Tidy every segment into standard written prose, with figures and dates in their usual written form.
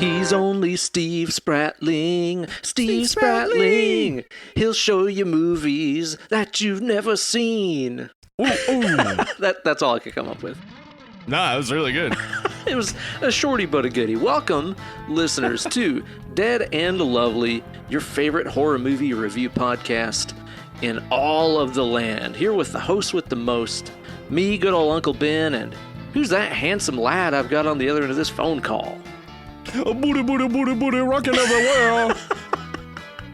He's only Steve Spratling. Steve Spratling. He'll show you movies that you've never seen. Ooh. That's all I could come up with. Nah, that was really good. It was a shorty but a goodie. Welcome, listeners, to Dead and Lovely, your favorite horror movie review podcast in all of the land. Here with the host with the most, me, good old Uncle Ben, and who's that handsome lad I've got on the other end of this phone call? Booty, booty, booty, booty, rocking everywhere.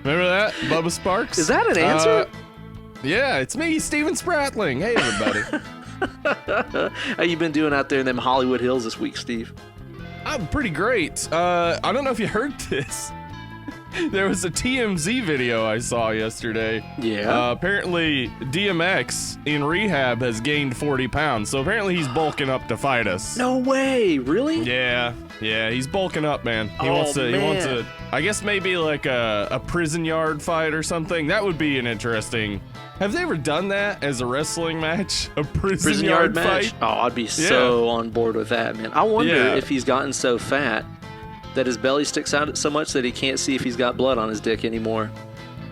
Remember that? Bubba Sparks? Is that an answer? Yeah, it's me, Steven Spratling. Hey, everybody. How you been doing out there in them Hollywood Hills this week, Steve? I'm pretty great. I don't know if you heard this. There was a TMZ video I saw yesterday. Yeah. Apparently, DMX in rehab has gained 40 pounds, so apparently he's bulking up to fight us. No way, really? Yeah, he's bulking up, man. He wants to, I guess maybe like a prison yard fight or something. That would be an interesting. Have they ever done that as a wrestling match? A prison yard match? fight? Oh, I'd be so on board with that, man. I wonder if he's gotten so fat that his belly sticks out so much that he can't see if he's got blood on his dick anymore.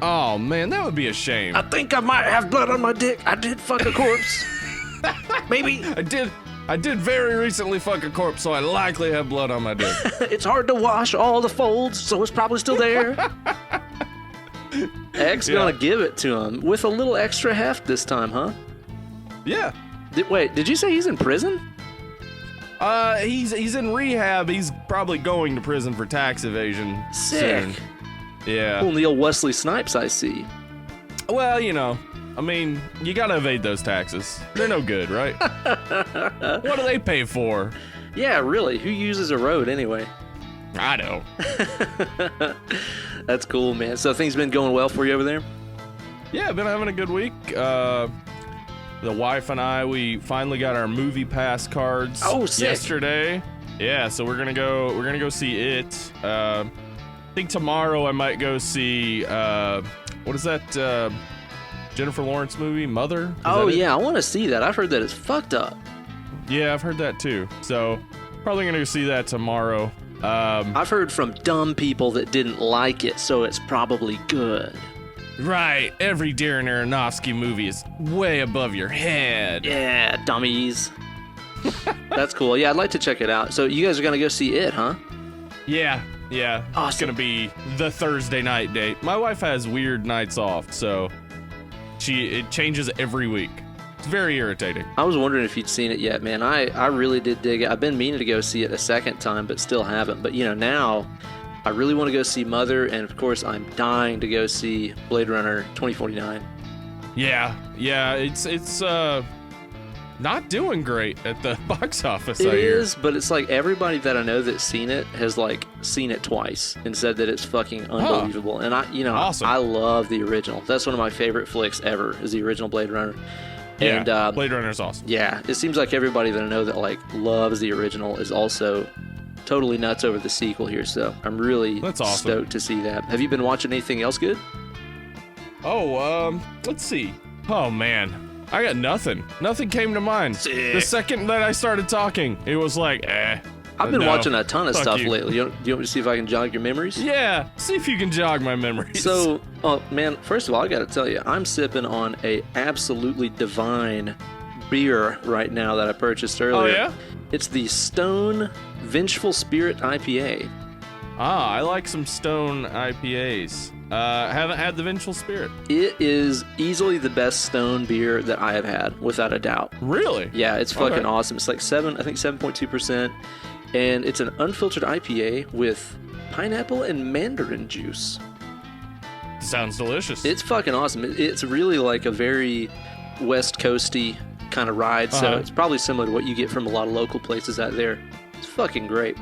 Oh, man, that would be a shame. I think I might have blood on my dick. I did fuck a corpse. Maybe. I did very recently fuck a corpse, so I likely have blood on my dick. It's hard to wash all the folds, so it's probably still there. X gonna give it to him with a little extra heft this time, huh? Yeah. Wait, did you say he's in prison? He's in rehab. He's probably going to prison for tax evasion soon. Sick. Yeah. Cool, Neil Wesley Snipes, I see. Well, you know, I mean, you gotta evade those taxes. They're no good, right? What do they pay for? Yeah, really. Who uses a road anyway? I don't. That's cool, man. So things been going well for you over there? Yeah, I've been having a good week. The wife and I, we finally got our movie pass cards yesterday. Yeah, so we're gonna go see it. I think tomorrow I might go see what is that Jennifer Lawrence movie, Mother? I want to see that. I've heard that it's fucked up. Yeah, I've heard that too. So probably gonna go see that tomorrow. I've heard from dumb people that didn't like it, so it's probably good. Right, every Darren Aronofsky movie is way above your head. Yeah, dummies. That's cool. Yeah, I'd like to check it out. So you guys are gonna go see it, huh? Yeah. Awesome. It's gonna be the Thursday night date. My wife has weird nights off, so it changes every week. It's very irritating. I was wondering if you'd seen it yet, man. I really did dig it. I've been meaning to go see it a second time, but still haven't. But, now I really want to go see Mother, and, of course, I'm dying to go see Blade Runner 2049. Yeah, it's not doing great at the box office, It I hear. is, but it's like everybody that I know that's seen it has, seen it twice and said that it's fucking unbelievable. And, awesome. I love the original. That's one of my favorite flicks ever, is the original Blade Runner. Yeah, And, Blade Runner's awesome. Yeah, it seems like everybody that I know that loves the original is also totally nuts over the sequel here. So I'm really stoked to see that. Have you been watching anything else good? Oh, let's see. Oh man, I got nothing. Nothing came to mind. Sick. The second that I started talking, it was like, I've been watching a ton of stuff you. lately. Do you want me to see if I can jog your memories? Yeah, see if you can jog my memories. So, man, first of all, I got to tell you, I'm sipping on a absolutely divine beer right now that I purchased earlier. Oh, yeah? It's the Stone Vengeful Spirit IPA. I like some Stone IPAs. Haven't had the Vengeful Spirit. It is easily the best Stone beer that I have had, without a doubt. Really? Yeah, it's fucking awesome. It's like 7.2%. And it's an unfiltered IPA with pineapple and mandarin juice. Sounds delicious. It's fucking awesome. It's really like a very West Coasty kind of ride, so it's probably similar to what you get from a lot of local places out there. It's fucking great.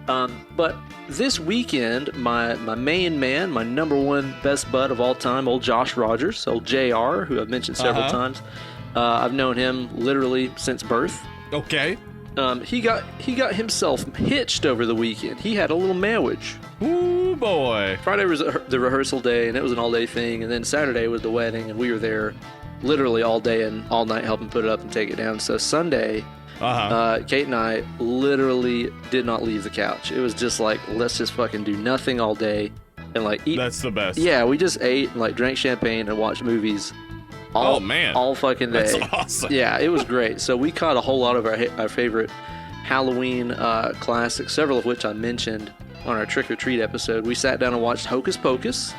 But this weekend, my main man, my number one best bud of all time, old Josh Rogers, old JR, who I've mentioned several times. I've known him literally since birth. Okay. He got himself hitched over the weekend. He had a little marriage. Ooh, boy. Friday was the rehearsal day, and it was an all-day thing, and then Saturday was the wedding, and we were there literally all day and all night helping put it up and take it down. So Sunday, Kate and I literally did not leave the couch. It was just like, let's just fucking do nothing all day and like eat. That's the best. Yeah, we just ate and like drank champagne and watched movies all fucking day. That's awesome. Yeah, it was great. So we caught a whole lot of our favorite Halloween classics, several of which I mentioned on our Trick or Treat episode. We sat down and watched Hocus Pocus.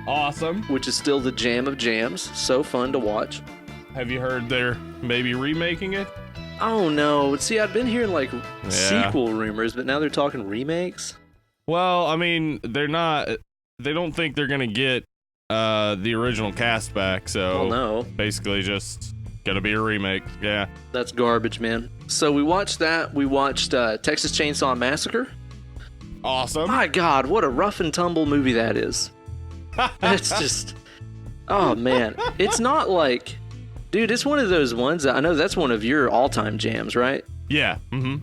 Awesome. Which is still the jam of jams. So fun to watch. Have you heard they're maybe remaking it? Oh no. See, I've been hearing like sequel rumors, but now they're talking remakes. Well, I mean, they don't think they're gonna get the original cast back, so no. Basically just gonna be a remake. Yeah. That's garbage, man. So we watched that. We watched Texas Chainsaw Massacre. Awesome. My God, what a rough and tumble movie that is. It's just, oh man. It's not like, dude, it's one of those ones that I know that's one of your all-time jams, right? Yeah,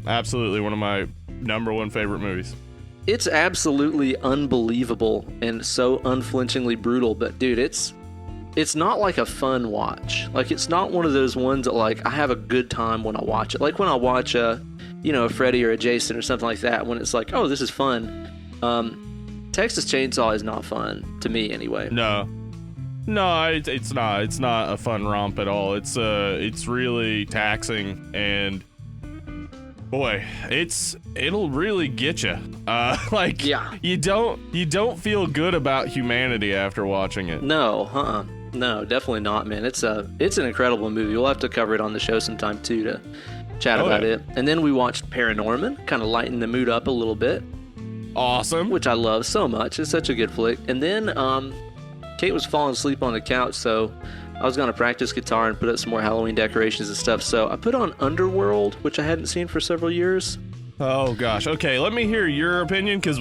absolutely. One of my number one favorite movies. It's absolutely unbelievable and so unflinchingly brutal, but dude, it's not like a fun watch. Like, it's not one of those ones that like I have a good time when I watch it. Like when I watch a Freddy or a Jason or something like that, when it's like, oh, this is fun. Texas Chainsaw is not fun to me anyway. No, it's not. It's not a fun romp at all. It's really taxing, and boy, it'll really get you. You don't feel good about humanity after watching it. No, no, definitely not, man. It's an incredible movie. We'll have to cover it on the show sometime too to chat about it. And then we watched Paranorman, kind of lighten the mood up a little bit. Awesome. Which I love so much. It's such a good flick. And then Kate was falling asleep on the couch, so I was going to practice guitar and put up some more Halloween decorations and stuff. So I put on Underworld, which I hadn't seen for several years. Oh, gosh. Okay, let me hear your opinion, because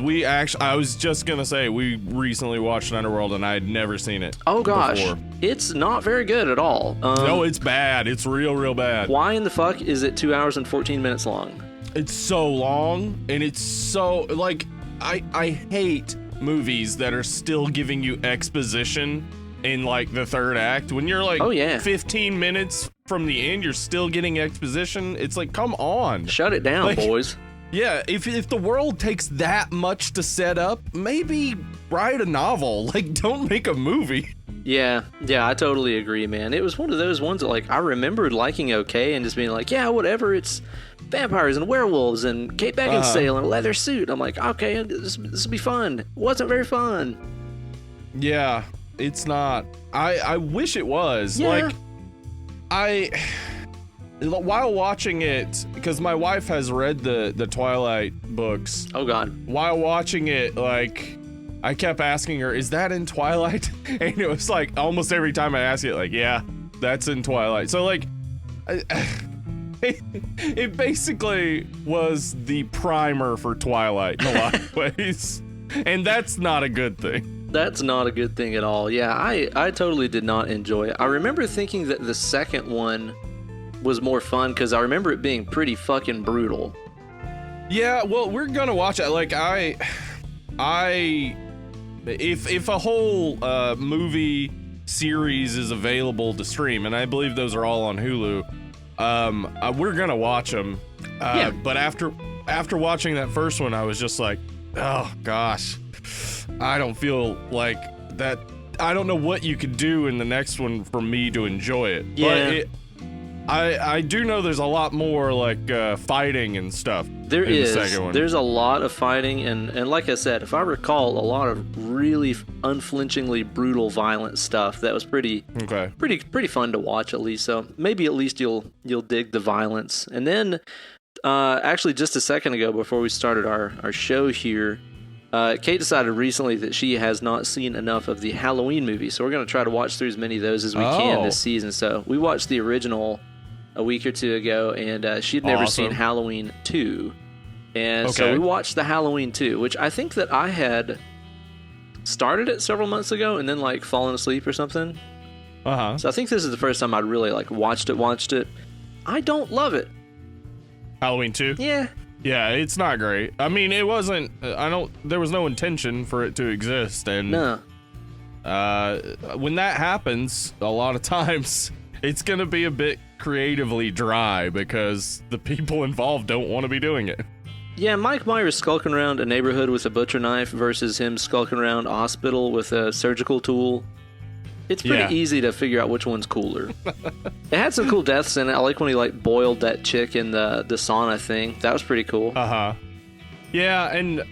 I was just going to say, we recently watched Underworld, and I had never seen it. Oh, gosh. Before. It's not very good at all. No, it's bad. It's real bad. Why in the fuck is it 2 hours and 14 minutes long? It's so long, and it's so, like, I hate movies that are still giving you exposition in, like, the third act. When you're, like, 15 minutes from the end, you're still getting exposition. It's like, come on. Shut it down, boys. Yeah, if the world takes that much to set up, maybe write a novel. Like, don't make a movie. Yeah, I totally agree, man. It was one of those ones that, like, I remembered liking okay and just being like, yeah, whatever, it's vampires and werewolves and Kate Beckinsale in a leather suit. I'm like, okay, this will be fun. It wasn't very fun. Yeah, it's not. I wish it was. Yeah. Like, while watching it, because my wife has read the Twilight books. Oh, God. While watching it, like, I kept asking her, is that in Twilight? And it was like, almost every time I ask it, like, yeah, that's in Twilight. So, like, it basically was the primer for Twilight in a lot of ways. And that's not a good thing. That's not a good thing at all. Yeah, I totally did not enjoy it. I remember thinking that the second one was more fun because I remember it being pretty fucking brutal. Yeah, well, we're gonna watch it. Like, if a whole movie series is available to stream, and I believe those are all on Hulu, we're gonna watch them. But after watching that first one, I was just like, oh gosh, I don't feel like that. I don't know what you could do in the next one for me to enjoy it. Yeah. But I do know there's a lot more like fighting and stuff. There is. The second one. There's a lot of fighting, and like I said, if I recall, a lot of really unflinchingly brutal, violent stuff that was pretty fun to watch at least. So maybe at least you'll dig the violence. And then, actually, just a second ago, before we started our show here, Kate decided recently that she has not seen enough of the Halloween movies, so we're going to try to watch through as many of those as we can this season. So we watched the original a week or two ago, and she'd never seen Halloween 2. And so we watched the Halloween 2, which I think that I had started it several months ago and then like fallen asleep or something. So I think this is the first time I'd really like watched it. I don't love it. Halloween 2? Yeah. Yeah, it's not great. I mean, it wasn't, there was no intention for it to exist, and no. When that happens, a lot of times, it's gonna be a bit creatively dry because the people involved don't want to be doing it. Yeah, Mike Myers skulking around a neighborhood with a butcher knife versus him skulking around a hospital with a surgical tool. It's pretty easy to figure out which one's cooler. It had some cool deaths in it. I like when he boiled that chick in the sauna thing. That was pretty cool. Yeah, and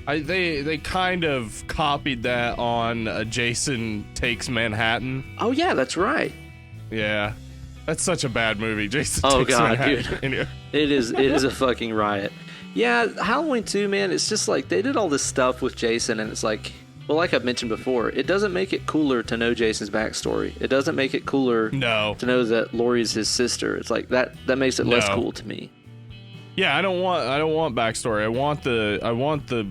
they kind of copied that on Jason Takes Manhattan. Oh yeah, that's right. Yeah, that's such a bad movie. Jason Takes Manhattan. Dude, it is a fucking riot. Yeah, Halloween 2, man. It's just they did all this stuff with Jason, and it's well, like I've mentioned before, it doesn't make it cooler to know Jason's backstory. It doesn't make it cooler to know that Laurie's his sister. It's that makes it less cool to me. Yeah, I don't want backstory. I want the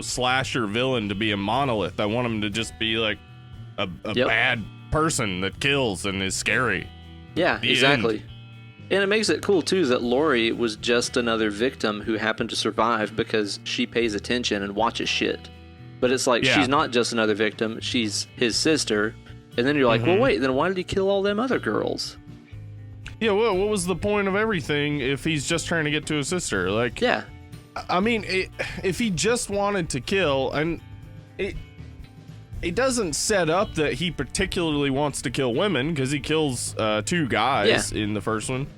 slasher villain to be a monolith. I want him to just be a bad person that kills and is scary. Yeah, exactly. And it makes it cool too that Laurie was just another victim who happened to survive because she pays attention and watches shit. But it's she's not just another victim, she's his sister. And then you're well, wait, then why did he kill all them other girls? Yeah, well, what was the point of everything if he's just trying to get to his sister? Yeah. I mean, if he just wanted to kill, and it doesn't set up that he particularly wants to kill women, because he kills 2 guys in the first one.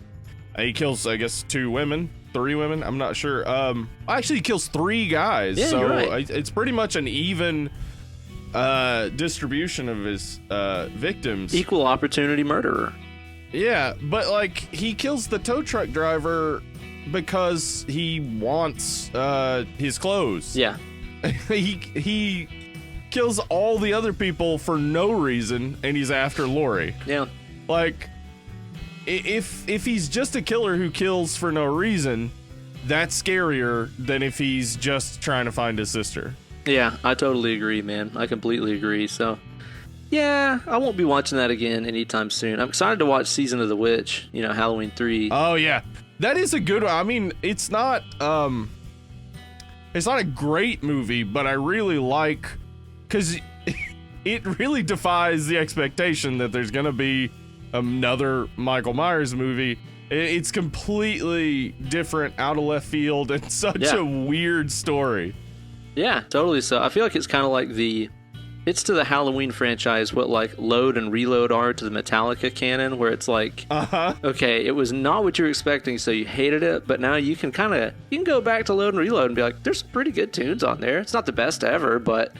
He kills, I guess, 2 women. 3 women, I'm not sure. Actually, he kills 3 guys, so you're right. It's pretty much an even distribution of his victims. Equal opportunity murderer. Yeah, but he kills the tow truck driver because he wants his clothes. Yeah. he kills all the other people for no reason, and he's after Laurie. Yeah. If he's just a killer who kills for no reason, that's scarier than if he's just trying to find his sister. Yeah, I totally agree, man. I completely agree. So, yeah, I won't be watching that again anytime soon. I'm excited to watch Season of the Witch, Halloween 3. Oh, yeah. That is a good one. I mean, it's not a great movie, but I really because it really defies the expectation that there's going to be another Michael Myers movie. It's completely different, out of left field, and such a weird story. Yeah, totally. So I feel like it's kind of it's to the Halloween franchise what Load and Reload are to the Metallica canon, where it's okay, it was not what you were expecting, so you hated it, but now you can go back to Load and Reload and be there's some pretty good tunes on there. It's not the best ever, but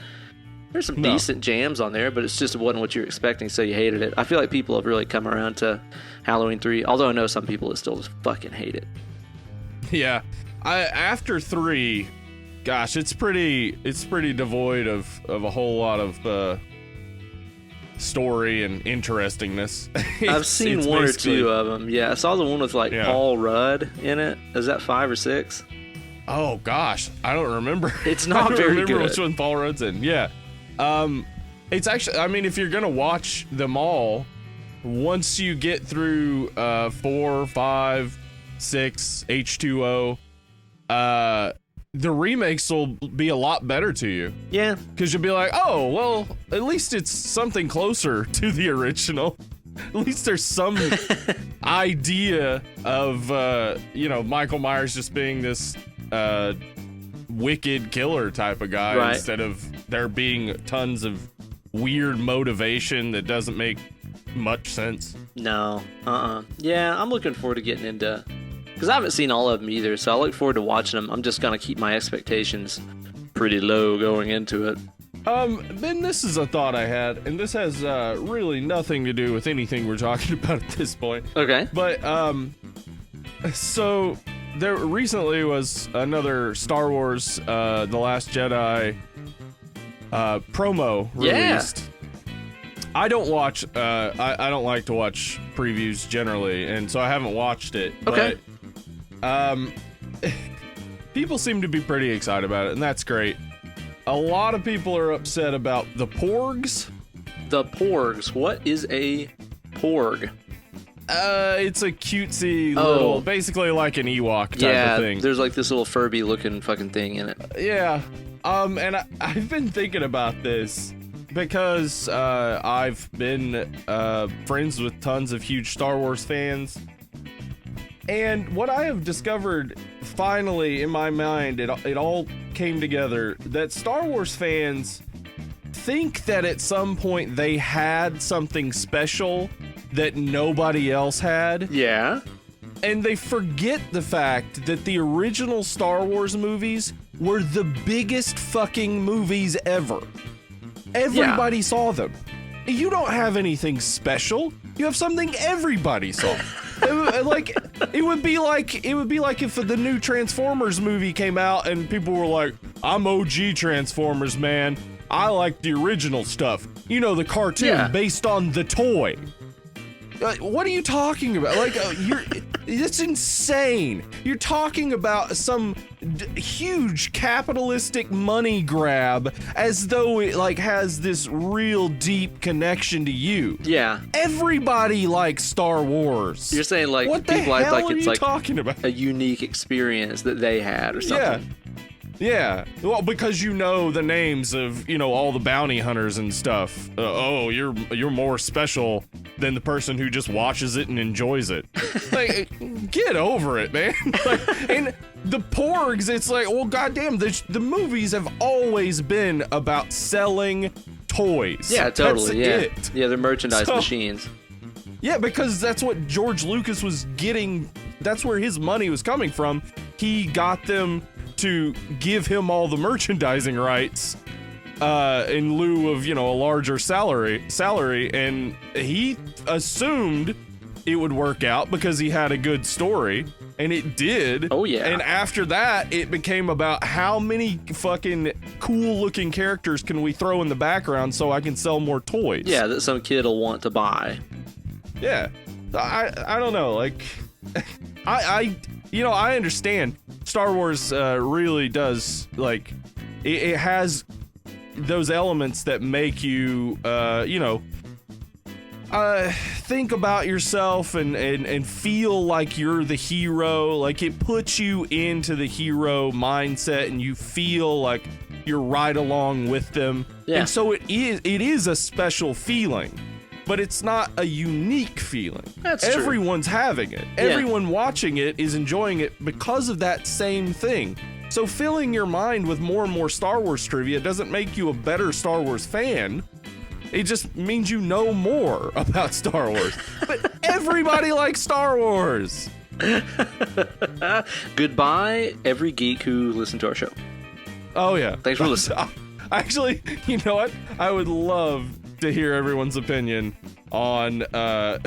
there's some decent jams on there, but it's just wasn't what you were expecting, so you hated it. I feel like people have really come around to Halloween 3, although I know some people that still just fucking hate it. Yeah. After 3, gosh, it's pretty devoid of a whole lot of story and interestingness. I've seen one or 2 of them. Yeah, I saw the one with Paul Rudd in it. Is that 5 or 6? Oh gosh, I don't remember. It's not very good. I don't remember which one Paul Rudd's in. Yeah. It's actually, I mean, if you're gonna watch them all, once you get through 4, 5, 6, H2O, the remakes will be a lot better to you. Yeah. Because you'll be oh, well, at least it's something closer to the original. At least there's some idea of, Michael Myers just being this wicked killer type of guy, instead of there being tons of weird motivation that doesn't make much sense. No. Yeah, I'm looking forward to getting into... Because I haven't seen all of them either, so I look forward to watching them. I'm just going to keep my expectations pretty low going into it. Then this is a thought I had, and this has really nothing to do with anything we're talking about at this point. Okay. But, so there recently was another Star Wars, The Last Jedi promo released. I don't watch, I don't like to watch previews generally, and so I haven't watched it. Okay. But, people seem to be pretty excited about it, and that's great. A lot of people are upset about the porgs. The porgs. What is a porg? It's a cutesy little, basically like an Ewok type of thing. There's this little Furby looking fucking thing in it. Yeah. And I've been thinking about this, because I've been friends with tons of huge Star Wars fans. And what I have discovered, finally, in my mind, it all came together, that Star Wars fans think that at some point they had something special that nobody else had. Yeah. And they forget the fact that the original Star Wars movies were the biggest fucking movies ever. Everybody saw them. You don't have anything special. You have something everybody saw. It would be like if the new Transformers movie came out and people were like, "I'm OG Transformers, man. I like the original stuff. You know, the cartoon based on the toy." What are you talking about? It's insane. You're talking about some huge capitalistic money grab as though it has this real deep connection to you. Yeah. Everybody likes Star Wars. You're saying what people act like it's talking about? A unique experience that they had or something. Yeah. Well, because you know the names of, all the bounty hunters and stuff. You're more special than the person who just watches it and enjoys it. Get over it, man. And the porgs, it's well, goddamn, the movies have always been about selling toys. Yeah, totally. That's it. Yeah, they're merchandise machines. Yeah, because that's what George Lucas was getting. That's where his money was coming from. He got them to give him all the merchandising rights in lieu of, a larger salary, and he assumed it would work out because he had a good story, and it did. Oh, yeah. And after that, it became about how many fucking cool-looking characters can we throw in the background so I can sell more toys. Yeah, that some kid will want to buy. Yeah. I don't know, I understand Star Wars really does, it has those elements that make you, think about yourself and feel like you're the hero. It puts you into the hero mindset and you feel like you're right along with them. Yeah. And so it is a special feeling. But it's not a unique feeling. That's true. Everyone's having it. Yeah. Everyone watching it is enjoying it because of that same thing. So filling your mind with more and more Star Wars trivia doesn't make you a better Star Wars fan. It just means you know more about Star Wars. But everybody likes Star Wars. Goodbye, every geek who listened to our show. Oh, yeah. Thanks for listening. Actually, you know what? I would love to hear everyone's opinion on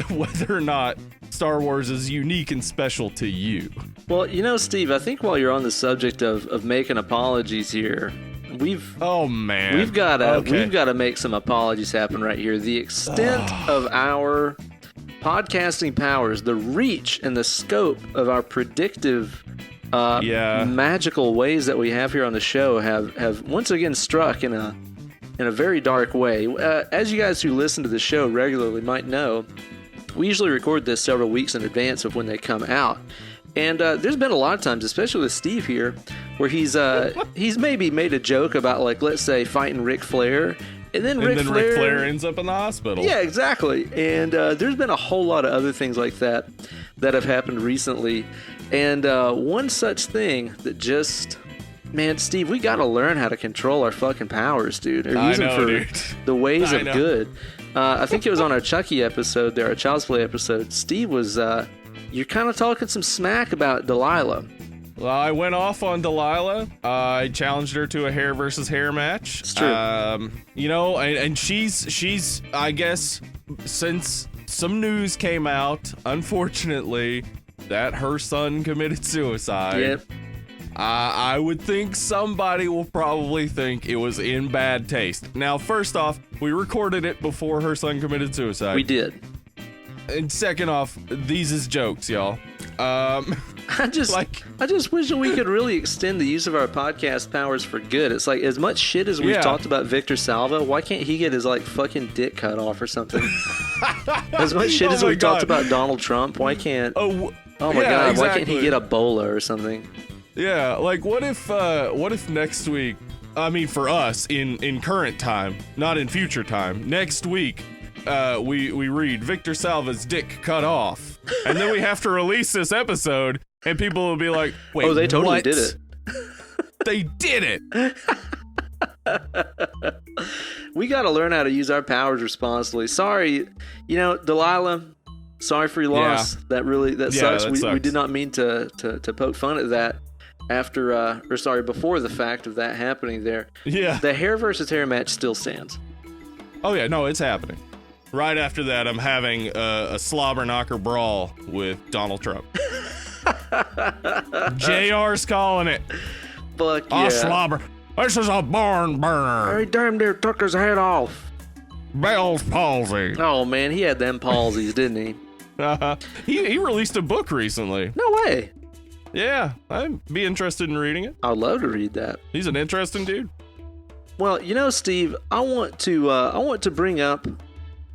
whether or not Star Wars is unique and special to you. Well, Steve, I think while you're on the subject of making apologies here, we've got to make some apologies happen right here. The extent of our podcasting powers, the reach and the scope of our predictive magical ways that we have here on the show have once again struck in a very dark way. As you guys who listen to the show regularly might know, we usually record this several weeks in advance of when they come out. And there's been a lot of times, especially with Steve here, where he's maybe made a joke about, let's say, fighting Ric Flair. And then Ric Flair ends up in the hospital. Yeah, exactly. And there's been a whole lot of other things like that have happened recently. And one such thing that just... Man, Steve, we gotta learn how to control our fucking powers, dude. Or use them for the ways of good. I think it was on our Chucky episode there, our Child's Play episode. Steve was, you're kind of talking some smack about Delilah. Well, I went off on Delilah. I challenged her to a hair versus hair match. It's true. And she's, I guess, since some news came out, unfortunately, that her son committed suicide. Yep. I would think somebody will probably think it was in bad taste. Now, first off, we recorded it before her son committed suicide. We did. And second off, these is jokes, y'all. I just wish that we could really extend the use of our podcast powers for good. It's like, as much shit as we've talked about Victor Salva, why can't he get his fucking dick cut off or something? As much shit as we've talked about Donald Trump, why can't... Oh my God, exactly. Why can't he get Ebola or something? Yeah, what if next week I mean, for us in current time, not in future time. Next week, we read Victor Salva's dick cut off, and then we have to release this episode, and people will be like, "Wait, oh, they totally what? did it. They did it." We got to learn how to use our powers responsibly. Sorry, Delilah. Sorry for your loss. Yeah. That sucks. That We sucks. did not mean to poke fun at that before the fact of that happening there. Yeah. The hair versus hair match still stands. Oh yeah, no, it's happening. Right after that, I'm having a slobber knocker brawl with Donald Trump. JR's calling it. Fuck yeah. Oh, slobber. This is a barn burner. He damn near took his head off. Bell's palsy. Oh man, he had them palsies, didn't he? He released a book recently. No way. Yeah, I'd be interested in reading it. I'd love to read that. He's an interesting dude. Well, Steve, I want to bring up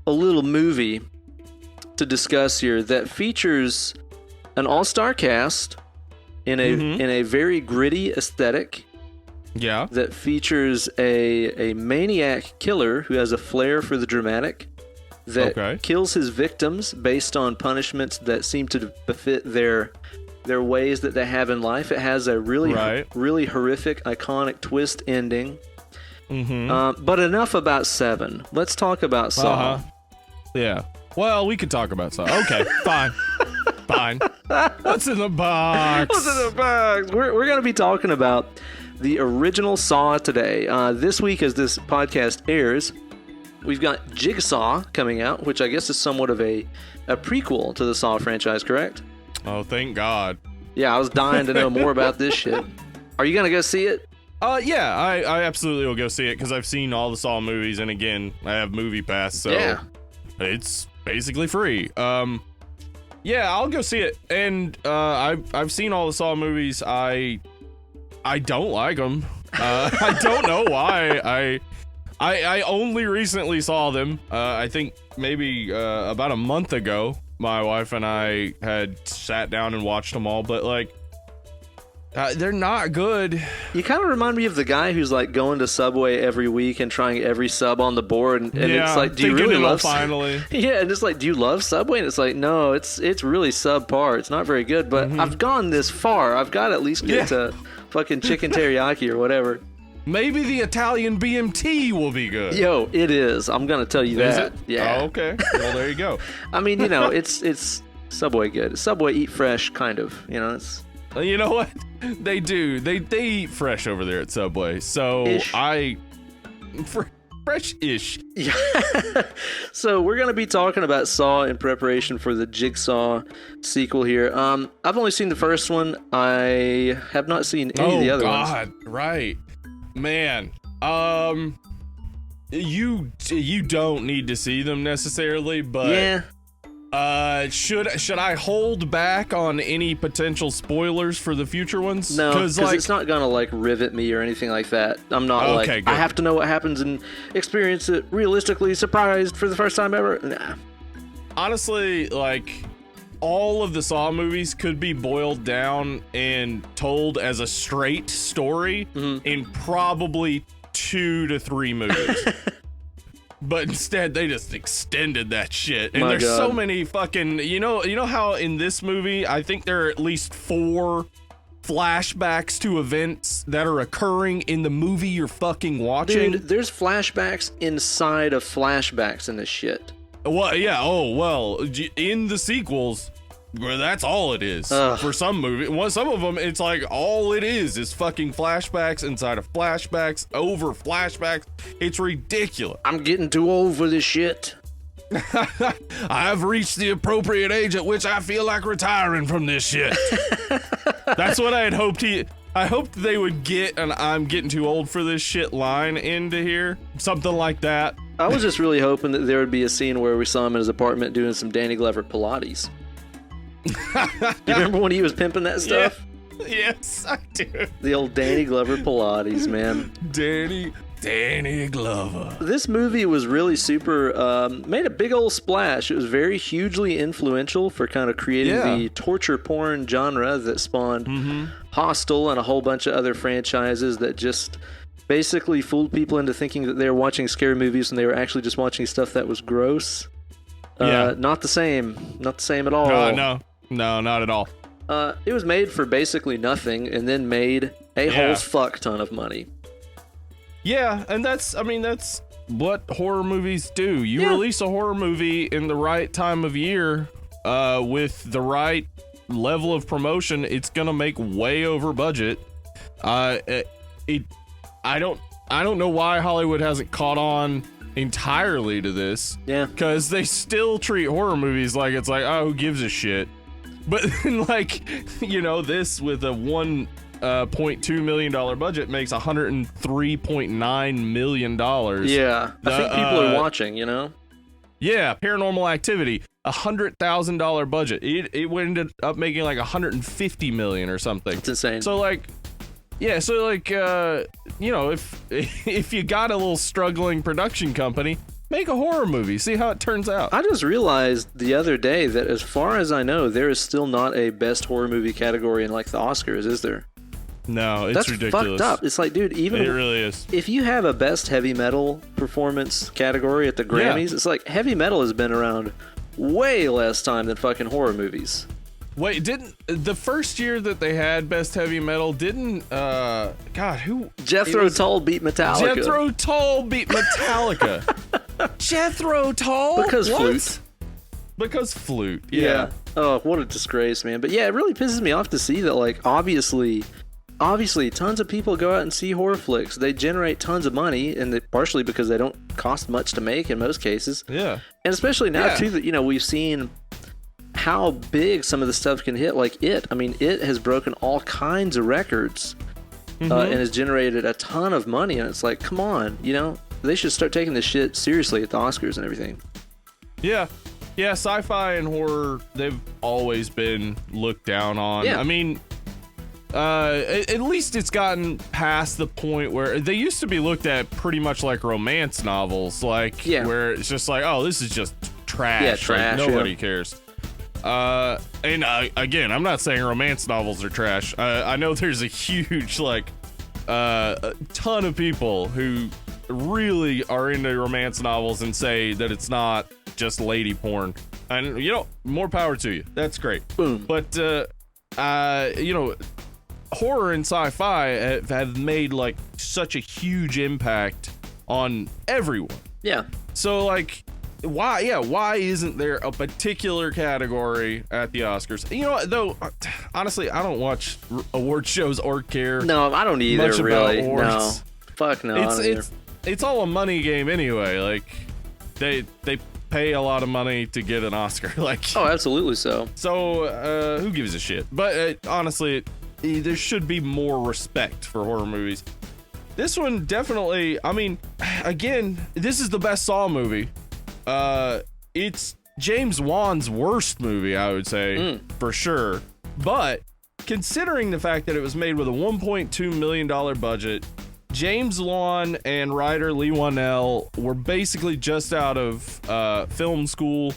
a little movie to discuss here that features an all-star cast in a very gritty aesthetic. Yeah. That features a maniac killer who has a flair for the dramatic, that kills his victims based on punishments that seem to befit their ways that they have in life. It has a really horrific, iconic twist ending. But enough about Seven. Let's talk about Saw. Yeah. Well, we could talk about Saw. Okay, fine. Fine. What's in the box? What's in the box? We're going to be talking about the original Saw today. This week, as this podcast airs, we've got Jigsaw coming out, which I guess is somewhat of a prequel to the Saw franchise, correct? Oh, thank God. Yeah, I was dying to know more about this shit. Are you going to go see it? Yeah, I absolutely will go see it because I've seen all the Saw movies, and again, I have Movie Pass, so it's basically free. Yeah, I'll go see it, and I've seen all the Saw movies. I don't like them. I don't know why. I only recently saw them. I think maybe about a month ago. My wife and I had sat down and watched them all, but they're not good. You kind of remind me of the guy who's like going to Subway every week and trying every sub on the board, and it's like, do you really love? Finally, yeah, and it's like, do you love Subway? And it's like, no, it's really subpar. It's not very good, but I've gone this far. I've got to at least get to fucking chicken teriyaki or whatever. Maybe the Italian BMT will be good. Yo, it is. I'm gonna tell you that. Is it? Yeah. Oh, okay. Well, there you go. I mean, it's Subway good. Subway eat fresh, kind of. It's. You know what? They do. They eat fresh over there at Subway. So Ish. Fresh-ish. Yeah. So we're gonna be talking about Saw in preparation for the Jigsaw sequel here. I've only seen the first one. I have not seen any of the other ones. Oh God, right. Man, you don't need to see them necessarily, but yeah. Should I hold back on any potential spoilers for the future ones? No, because it's not gonna rivet me or anything like that. I'm not good. I have to know what happens and experience it realistically surprised for the first time ever. Nah. Honestly, all of the Saw movies could be boiled down and told as a straight story in probably 2 to 3 movies. But instead, they just extended that shit. And there's so many fucking... You know how in this movie, I think there are at least 4 flashbacks to events that are occurring in the movie you're fucking watching? Dude, there's flashbacks inside of flashbacks in this shit. Well, yeah. Oh, well, in the sequels, well, that's all it is. For some movies. Well, some of them, it's like all it is fucking flashbacks inside of flashbacks over flashbacks. It's ridiculous. I'm getting too old for this shit. I've reached the appropriate age at which I feel like retiring from this shit. That's what I had hoped I hoped they would get an "I'm getting too old for this shit" line into here. Something like that. I was just really hoping that there would be a scene where we saw him in his apartment doing some Danny Glover Pilates. You remember when he was pimping that stuff? Yeah. Yes, I do. The old Danny Glover Pilates, man. Danny Glover. This movie was really super, made a big old splash. It was very hugely influential for kind of creating the torture porn genre that spawned Hostel and a whole bunch of other franchises that just basically fooled people into thinking that they were watching scary movies and they were actually just watching stuff that was gross. Not the same. Not the same at all. No, not at all. It was made for basically nothing and then made a whole fuck ton of money. Yeah, and that's what horror movies do. You release a horror movie in the right time of year, with the right level of promotion, it's gonna make way over budget. I don't know why Hollywood hasn't caught on entirely to this. Yeah. Because they still treat horror movies like it's like, oh, who gives a shit? But then, like, this with a $1.2 million budget makes $103.9 million. Yeah. I think people are watching, Yeah, Paranormal Activity, $100,000 budget. It ended up making like $150 million or something. It's insane. So if you got a little struggling production company, make a horror movie. See how it turns out. I just realized the other day that as far as I know, there is still not a best horror movie category in like the Oscars, is there? No, it's That's ridiculous. Fucked up. It's like, dude, even it really is. If you have a best heavy metal performance category at the Grammys, it's like heavy metal has been around way less time than fucking horror movies. Wait, didn't the first year that they had best heavy metal didn't Jethro Tull beat Metallica. Jethro Tull beat Metallica. Jethro Tull? Because what? flute. Because flute. Yeah. Oh, what a disgrace, man. But yeah, it really pisses me off to see that, like, obviously tons of people go out and see horror flicks. They generate tons of money, and partially because they don't cost much to make in most cases. Yeah. And especially now too that we've seen how big some of the stuff can hit. Like It. I mean, It has broken all kinds of records and has generated a ton of money. And it's like, come on, they should start taking this shit seriously at the Oscars and everything. Yeah. Yeah, sci-fi and horror, they've always been looked down on. Yeah. I mean, at least it's gotten past the point where they used to be looked at pretty much like romance novels, where it's just like, oh, this is just trash. Yeah, trash. Like, nobody cares. Again, I'm not saying romance novels are trash. I know there's a huge, a ton of people who really are into romance novels and say that it's not just lady porn. And, more power to you. That's great. Boom. But, horror and sci-fi have made, such a huge impact on everyone. Yeah. So, why isn't there a particular category at the Oscars? Though, honestly, I don't watch award shows or care. No, I don't either, much really. About awards. No. Fuck no. It's all a money game anyway. Like, they pay a lot of money to get an Oscar. Oh, absolutely so. So, who gives a shit? But honestly, there should be more respect for horror movies. This one definitely, I mean, again, this is the best Saw movie. It's James Wan's worst movie, I would say, for sure. But considering the fact that it was made with a $1.2 million budget, James Wan and writer Lee Wanell were basically just out of film school,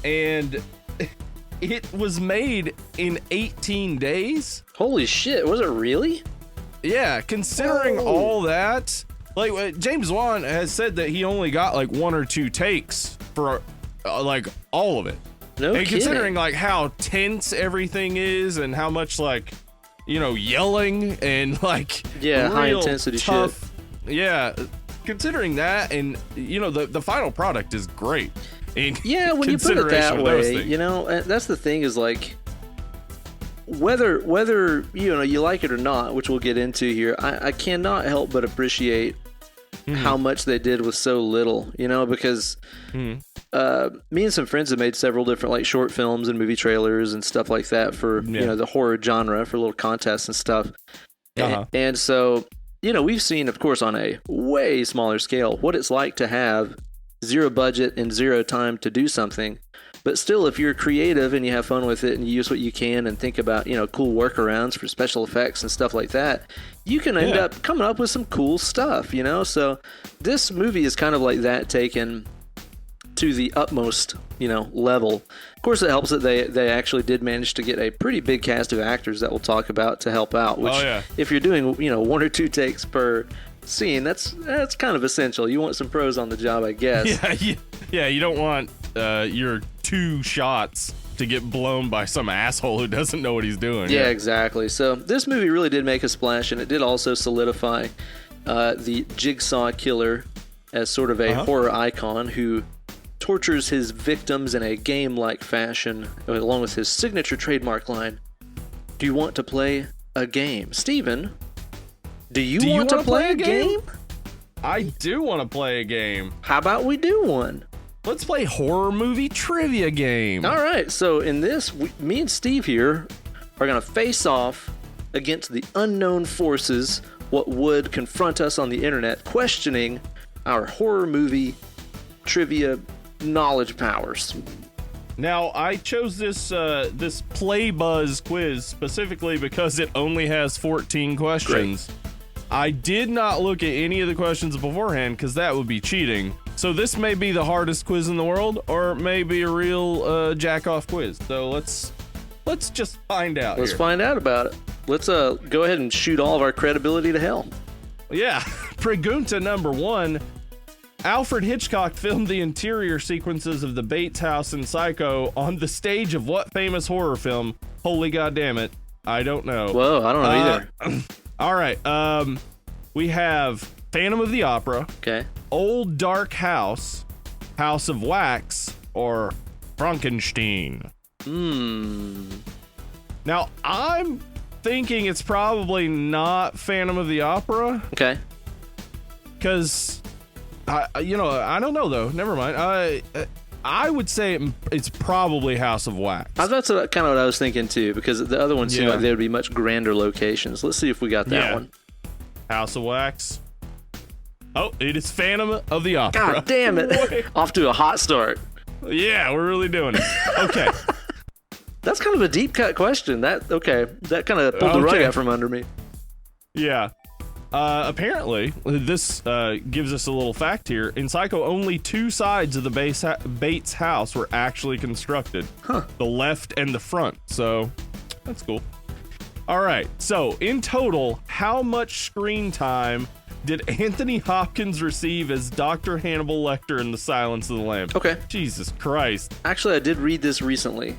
and it was made in 18 days. Holy shit, was it really? Yeah, considering all that, James Wan has said that he only got one or two takes for all of it. No kidding. And considering how tense everything is and how much yelling and high intensity tough shit. Yeah, considering that, and the final product is great. Yeah, when you put it that way, that's the thing is whether you like it or not, which we'll get into here, I cannot help but appreciate how much they did with so little, because me and some friends have made several different short films and movie trailers and stuff like that for the horror genre, for little contests and stuff. And so we've seen, of course, on a way smaller scale what it's like to have zero budget and zero time to do something. But still, if you're creative and you have fun with it and you use what you can and think about, cool workarounds for special effects and stuff like that, you can end up coming up with some cool stuff, So this movie is kind of like that, taken to the utmost, level. Of course, it helps that they actually did manage to get a pretty big cast of actors that we'll talk about to help out, which if you're doing, one or two takes per scene. That's kind of essential. You want some pros on the job, I guess. Yeah. You don't want your 2 shots to get blown by some asshole who doesn't know what he's doing. Yeah, exactly. So this movie really did make a splash, and it did also solidify the Jigsaw killer as sort of a horror icon who tortures his victims in a game-like fashion, along with his signature trademark line, "Do you want to play a game?" Steven, do you want to play a game? I do want to play a game. How about we do one? Let's play horror movie trivia game. All right, so in this, me and Steve here are going to face off against the unknown forces, what would confront us on the internet, questioning our horror movie trivia knowledge powers. Now, I chose this Play Buzz quiz specifically because it only has 14 questions. Great. I did not look at any of the questions beforehand because that would be cheating. So this may be the hardest quiz in the world, or it may be a real jack-off quiz. So let's just find out. Let's find out about it. Let's go ahead and shoot all of our credibility to hell. Yeah. Pregunta number 1. Alfred Hitchcock filmed the interior sequences of the Bates house in Psycho on the stage of what famous horror film? Holy goddamn it, I don't know. Whoa, I don't know either. All right, we have Phantom of the Opera. Okay. Old Dark House, House of Wax, or Frankenstein. Now, I'm thinking it's probably not Phantom of the Opera. Okay. Because, I don't know, though. Never mind. I would say it's probably House of Wax. That's kind of what I was thinking, too, because the other ones seem like they would be much grander locations. Let's see if we got that one. House of Wax. Oh, it is Phantom of the Opera. God damn it. Off to a hot start. Yeah, we're really doing it. Okay. That's kind of a deep cut question. That kind of pulled the rug out from under me. Yeah. Apparently, this gives us a little fact here. In Psycho, only 2 sides of the Bates house were actually constructed. The left and the front. So, that's cool. All right. So, in total, how much screen time did Anthony Hopkins receive as Dr. Hannibal Lecter in The Silence of the Lambs? Okay. Jesus Christ. Actually, I did read this recently.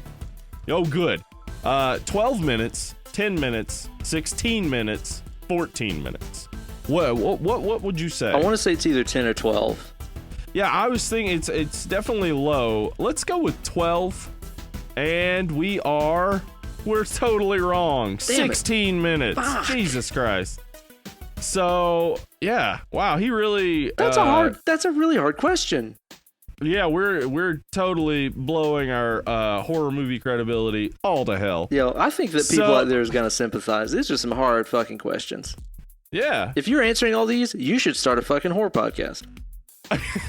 Oh, good. 12 minutes, 10 minutes, 16 minutes, 14 minutes. What would you say? I want to say it's either 10 or 12. Yeah, I was thinking it's definitely low. Let's go with 12. And we're totally wrong. Damn 16 minutes. Fuck. Jesus Christ. So, yeah. Wow, he really that's a really hard question. Yeah, we're totally blowing our horror movie credibility all to hell. Yo, I think that people out there is gonna sympathize. These are some hard fucking questions. Yeah. If you're answering all these, you should start a fucking horror podcast.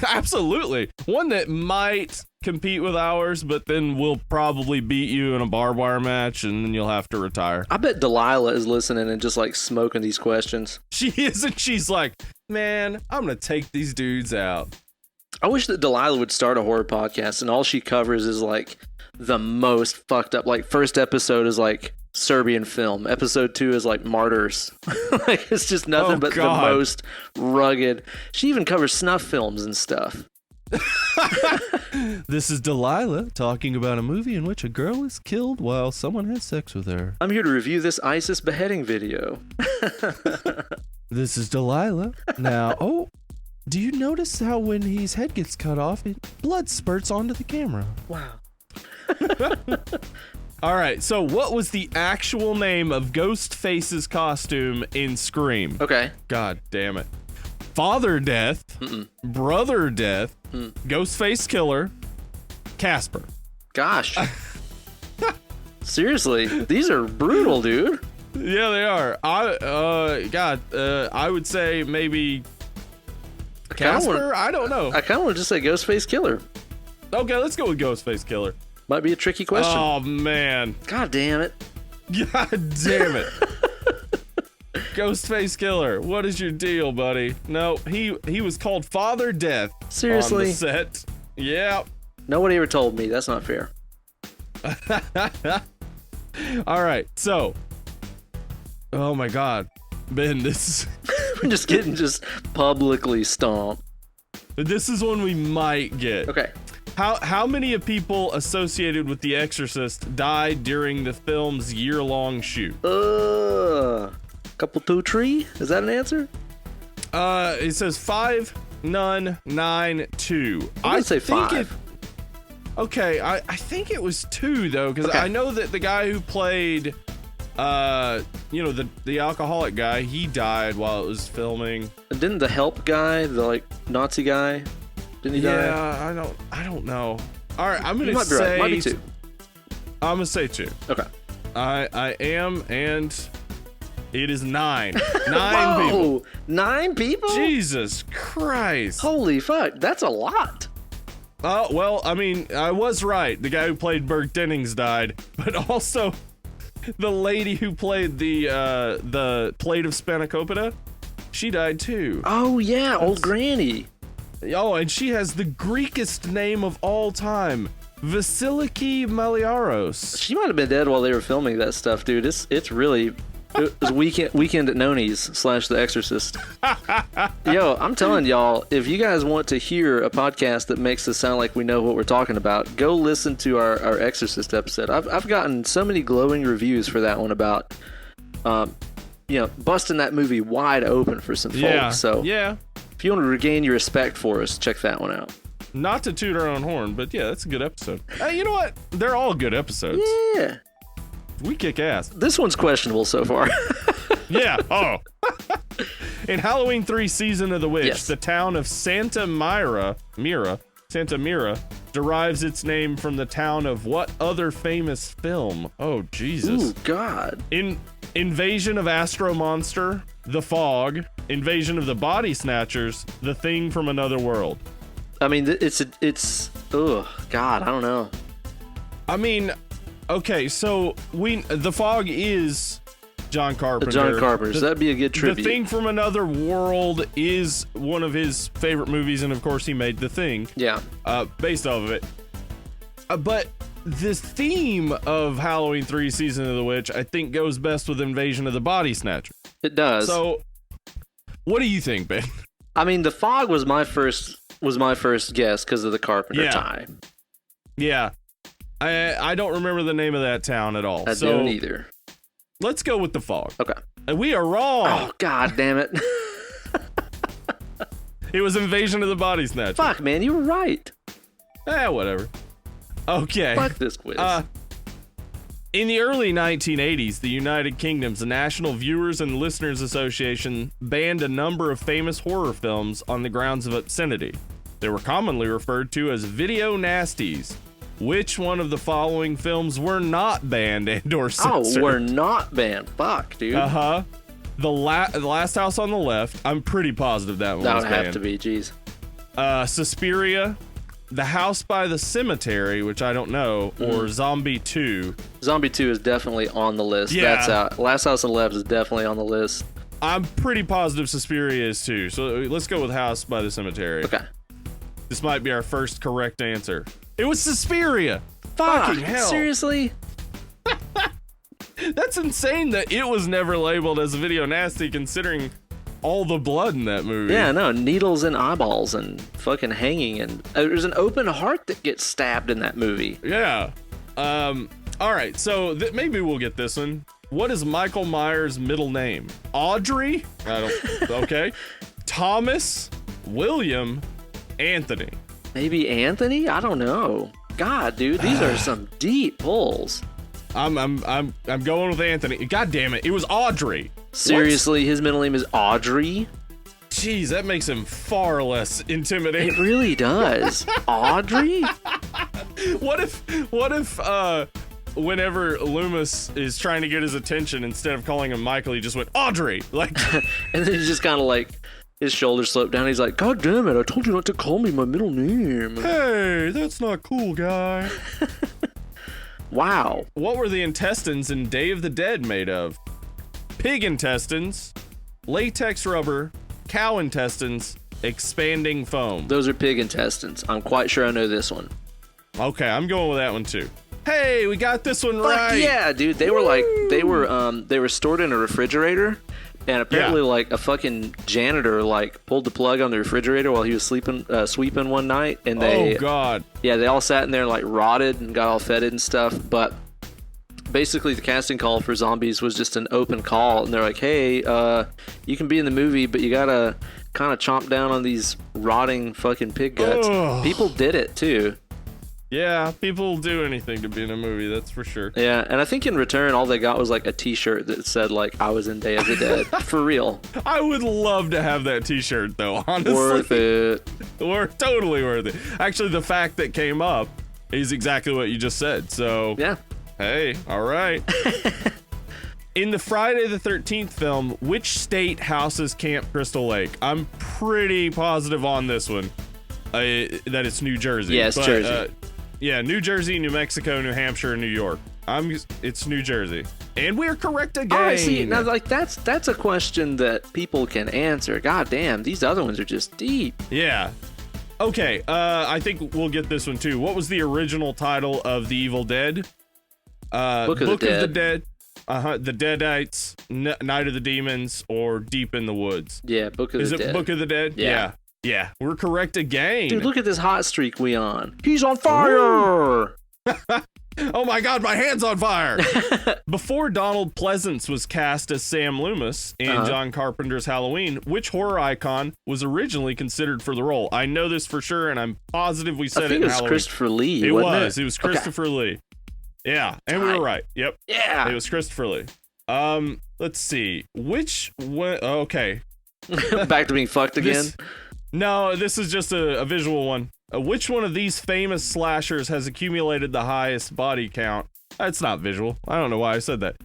Absolutely. One that might compete with ours, but then we'll probably beat you in a barbed wire match, and then you'll have to retire. I bet Delilah is listening and just like smoking these questions. She is, and she's like, man, I'm gonna take these dudes out. I wish that Delilah would start a horror podcast and all she covers is like the most fucked up. Like first episode is like Serbian film. Episode 2 is like martyrs. Like it's just nothing but the most rugged. She even covers snuff films and stuff. This is Delilah talking about a movie in which a girl is killed while someone has sex with her. I'm here to review this ISIS beheading video. This is Delilah. Now, do you notice how when his head gets cut off, blood spurts onto the camera? Wow. All right, so what was the actual name of Ghostface's costume in Scream? Okay. God damn it. Father Death, Brother Death, Ghostface Killer, Casper. Gosh. Seriously, these are brutal, dude. Yeah, they are. I would say maybe Casper? I don't know. I kind of want to just say Ghostface Killer. Okay, let's go with Ghostface Killer. Might be a tricky question. Oh, man. God damn it. God damn it. Ghostface Killer, what is your deal, buddy? No, he was called Father Death. Seriously? On the set. Yeah. Nobody ever told me. That's not fair. All right, so. Oh, my God. Ben, this just getting publicly stomped. This is one we might get. Okay. How many of people associated with The Exorcist died during the film's year-long shoot? Couple, 2, 3? Is that an answer? It says 5, none, 9, 2. I'd say 5. Okay, I think it was 2 though, because I know that the guy who played, the alcoholic guy, he died while it was filming. Didn't the help guy, the Nazi guy, didn't he die? Yeah, I don't know. All right, I'm gonna say right. Might be 2. I'm gonna say 2. Okay. I am, and it is 9. 9 Whoa, people. 9 people? Jesus Christ! Holy fuck, that's a lot. Oh, well, I mean, I was right. The guy who played Burke Dennings died, but also the lady who played the plate of spanakopita, she died too. Oh yeah, old granny. Oh, and she has the Greekest name of all time, Vasiliki Maliaros. She might have been dead while they were filming that stuff, dude. It's really... It was weekend at Noni's / The Exorcist. Yo, I'm telling y'all, if you guys want to hear a podcast that makes us sound like we know what we're talking about, go listen to our Exorcist episode. I've gotten so many glowing reviews for that one about, busting that movie wide open for some folks. So yeah, if you want to regain your respect for us, check that one out. Not to toot our own horn, but yeah, that's a good episode. You know what? They're all good episodes. Yeah. We kick ass. This one's questionable so far. Yeah. Oh. In Halloween 3 Season of the Witch, the town of Santa Mira derives its name from the town of what other famous film? Oh, Jesus. Ooh, God. Invasion of Astro Monster, The Fog, Invasion of the Body Snatchers, The Thing from Another World. I mean, oh, God, I don't know. I mean... Okay, so The Fog is John Carpenter. John Carpenter, so that'd be a good tribute. The Thing from Another World is one of his favorite movies, and of course he made The Thing. Yeah. Based off of it. But the theme of Halloween 3 Season of the Witch, I think, goes best with Invasion of the Body Snatcher. It does. So, what do you think, Ben? I mean, The Fog was my first guess because of the Carpenter tie. Yeah. I don't remember the name of that town at all. I don't either. Let's go with The Fog. Okay. And we are wrong. Oh, God damn it. It was Invasion of the Body Snatcher. Fuck, man, you were right. Whatever. Okay. Fuck this quiz. In the early 1980s, the United Kingdom's National Viewers and Listeners Association banned a number of famous horror films on the grounds of obscenity. They were commonly referred to as video nasties. Which one of the following films were not banned and or censored? Oh, were not banned. Fuck, dude. Uh-huh. The Last House on the Left. I'm pretty positive that one was banned. That would have to be, jeez. Suspiria, The House by the Cemetery, which I don't know, or Zombie 2. Zombie 2 is definitely on the list. Yeah. That's out. Last House on the Left is definitely on the list. I'm pretty positive Suspiria is too. So let's go with House by the Cemetery. Okay. This might be our first correct answer. It was Suspiria. Fuck, Fucking hell. Seriously? That's insane that it was never labeled as a video nasty considering all the blood in that movie. Yeah, no, needles and eyeballs and fucking hanging, and there's an open heart that gets stabbed in that movie. Yeah. All right, so maybe we'll get this one. What is Michael Myers' middle name? Audrey? Okay. Thomas, William, Anthony. Maybe Anthony? I don't know. God, dude, these are some deep pulls. I'm going with Anthony. God damn it. It was Audrey. Seriously, his middle name is Audrey? Jeez, that makes him far less intimidating. It really does. Audrey? What if whenever Loomis is trying to get his attention, instead of calling him Michael, he just went Audrey? Like and then he just kind of like his shoulders sloped down. He's like, God damn it, I told you not to call me my middle name. Hey, that's not cool, guy. Wow. What were the intestines in Day of the Dead made of? Pig intestines, latex rubber, cow intestines, expanding foam. Those are pig intestines. I'm quite sure I know this one. Okay, I'm going with that one too. Hey, we got this one right. Yeah, dude. They were stored in a refrigerator, And apparently, like, a fucking janitor, like, pulled the plug on the refrigerator while he was sweeping one night. And they, oh, God. Yeah, they all sat in there and, like, rotted and got all fetid and stuff. But basically, the casting call for Zombies was just an open call. And they're like, hey, you can be in the movie, but you gotta kind of chomp down on these rotting fucking pig guts. Ugh. People did it, too. Yeah, people do anything to be in a movie, that's for sure. Yeah, and I think in return, all they got was like a t-shirt that said like, I was in Day of the Dead. For real. I would love to have that t-shirt though, honestly. Worth it. Totally worth it. Actually, the fact that came up is exactly what you just said, so... Yeah. Hey, all right. In the Friday the 13th film, which state houses Camp Crystal Lake? I'm pretty positive on this one. That it's New Jersey. Yeah, it's Jersey. Yeah, New Jersey, New Mexico, New Hampshire, and New York. It's New Jersey. And we're correct again. All right, see, now, like, that's a question that people can answer. God damn, these other ones are just deep. Yeah. Okay, I think we'll get this one, too. What was the original title of The Evil Dead? Book of the Dead. The Deadites, Night of the Demons, or Deep in the Woods. Yeah, Book of the Dead. Is it Book of the Dead? Yeah. Yeah, we're correct again. Dude, look at this hot streak we on. He's on fire! Oh my God, my hand's on fire! Before Donald Pleasance was cast as Sam Loomis in John Carpenter's Halloween, which horror icon was originally considered for the role? I know this for sure, and I'm positive we said it in Halloween. I think it was Christopher Lee, It was. It was Christopher Lee. Yeah, and we were right. Yep. Yeah. It was Christopher Lee. Let's see. Which one? Okay. Back to being fucked again? No, this is just a visual one. Which one of these famous slashers has accumulated the highest body count? It's not visual. I don't know why I said that.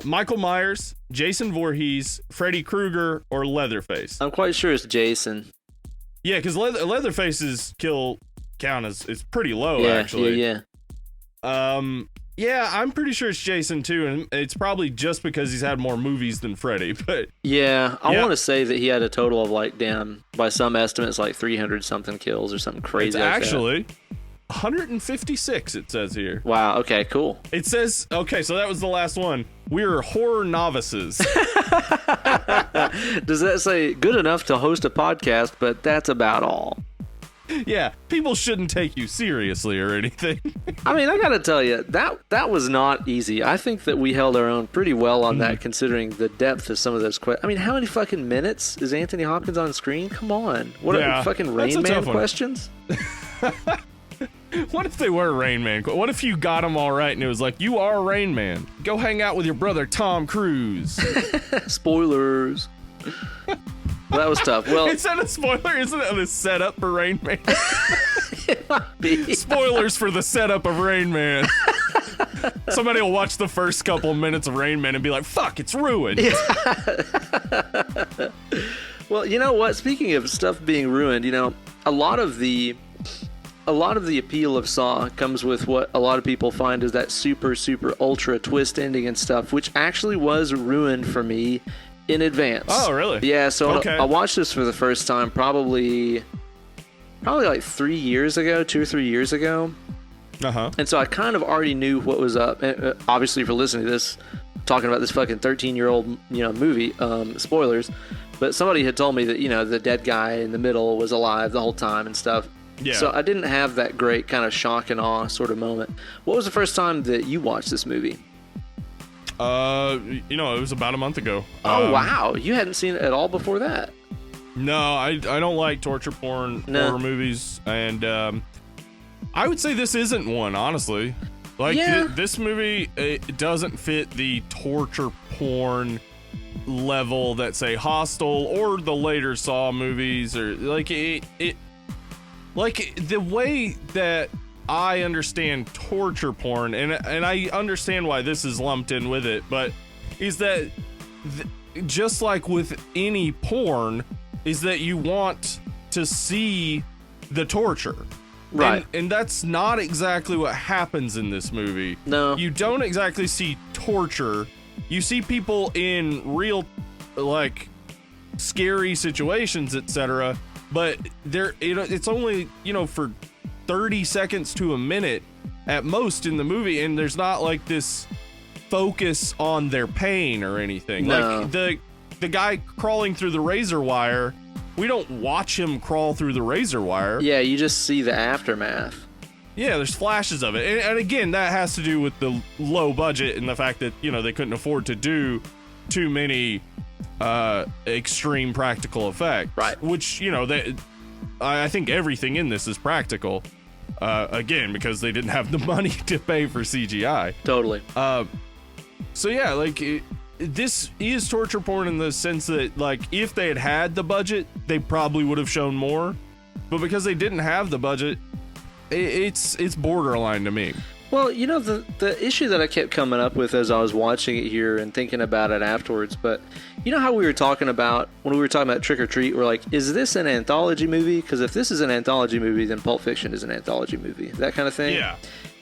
Michael Myers, Jason Voorhees, Freddy Krueger, or Leatherface? I'm quite sure it's Jason. Yeah, because Leatherface's kill count is pretty low, actually. Yeah. Yeah, I'm pretty sure it's Jason too, and it's probably just because he's had more movies than Freddy, but... Yeah, I want to say that he had a total of, like, damn, by some estimates, like 300-something kills or something crazy it's like actually 156, it says here. Wow, okay, cool. It says, okay, so that was the last one. We're horror novices. Does that say good enough to host a podcast, but that's about all? Yeah, people shouldn't take you seriously or anything. I mean, I gotta tell you, that was not easy. I think that we held our own pretty well on that, considering the depth of some of those questions. I mean, how many fucking minutes is Anthony Hopkins on screen? Come on. What are fucking Rain Man questions? What if they were Rain Man? What if you got them all right and it was like, you are Rain Man. Go hang out with your brother, Tom Cruise. Spoilers. That was tough. Well, is that a spoiler? Isn't it a setup for Rain Man? It might be. Spoilers for the setup of Rain Man. Somebody will watch the first couple minutes of Rain Man and be like, fuck, it's ruined. Yeah. Well, you know what? Speaking of stuff being ruined, you know, a lot of the appeal of Saw comes with what a lot of people find is that super, super ultra twist ending and stuff, which actually was ruined for me in advance. Oh, really? Yeah, so I watched this for the first time probably like 3 years ago, 2 or 3 years ago. And so I kind of already knew what was up. And, obviously, for listening to this, talking about this fucking 13-year-old, movie, spoilers, but somebody had told me that, the dead guy in the middle was alive the whole time and stuff. Yeah. So I didn't have that great kind of shock and awe sort of moment. What was the first time that you watched this movie? It was about a month ago. Oh, wow. You hadn't seen it at all before that? No, I don't like torture porn horror movies, and I would say this isn't one, honestly. Like, this movie, it doesn't fit the torture porn level that, say, Hostel or the later Saw movies, or, like, like, the way that I understand torture porn, and I understand why this is lumped in with it, but is that just like with any porn, is that you want to see the torture. Right. And that's not exactly what happens in this movie. No. You don't exactly see torture. You see people in real, like, scary situations, etc., but it's only, for 30 seconds to a minute at most in the movie, and there's not like this focus on their pain or anything. No. Like like the guy crawling through the razor wire, we don't watch him crawl through the razor wire. Yeah, you just see the aftermath. Yeah, there's flashes of it. And again, that has to do with the low budget and the fact that, you know, they couldn't afford to do too many extreme practical effects. Right. Which, you know, I think everything in this is practical. Again, because they didn't have the money to pay for CGI. Totally. So yeah, like this is torture porn in the sense that, like, if they had the budget, they probably would have shown more. But because they didn't have the budget, it's borderline to me. Well, you know, the issue that I kept coming up with as I was watching it here and thinking about it afterwards, but you know how we were talking about, when we were talking about Trick or Treat, we're like, is this an anthology movie? Because if this is an anthology movie, then Pulp Fiction is an anthology movie. That kind of thing.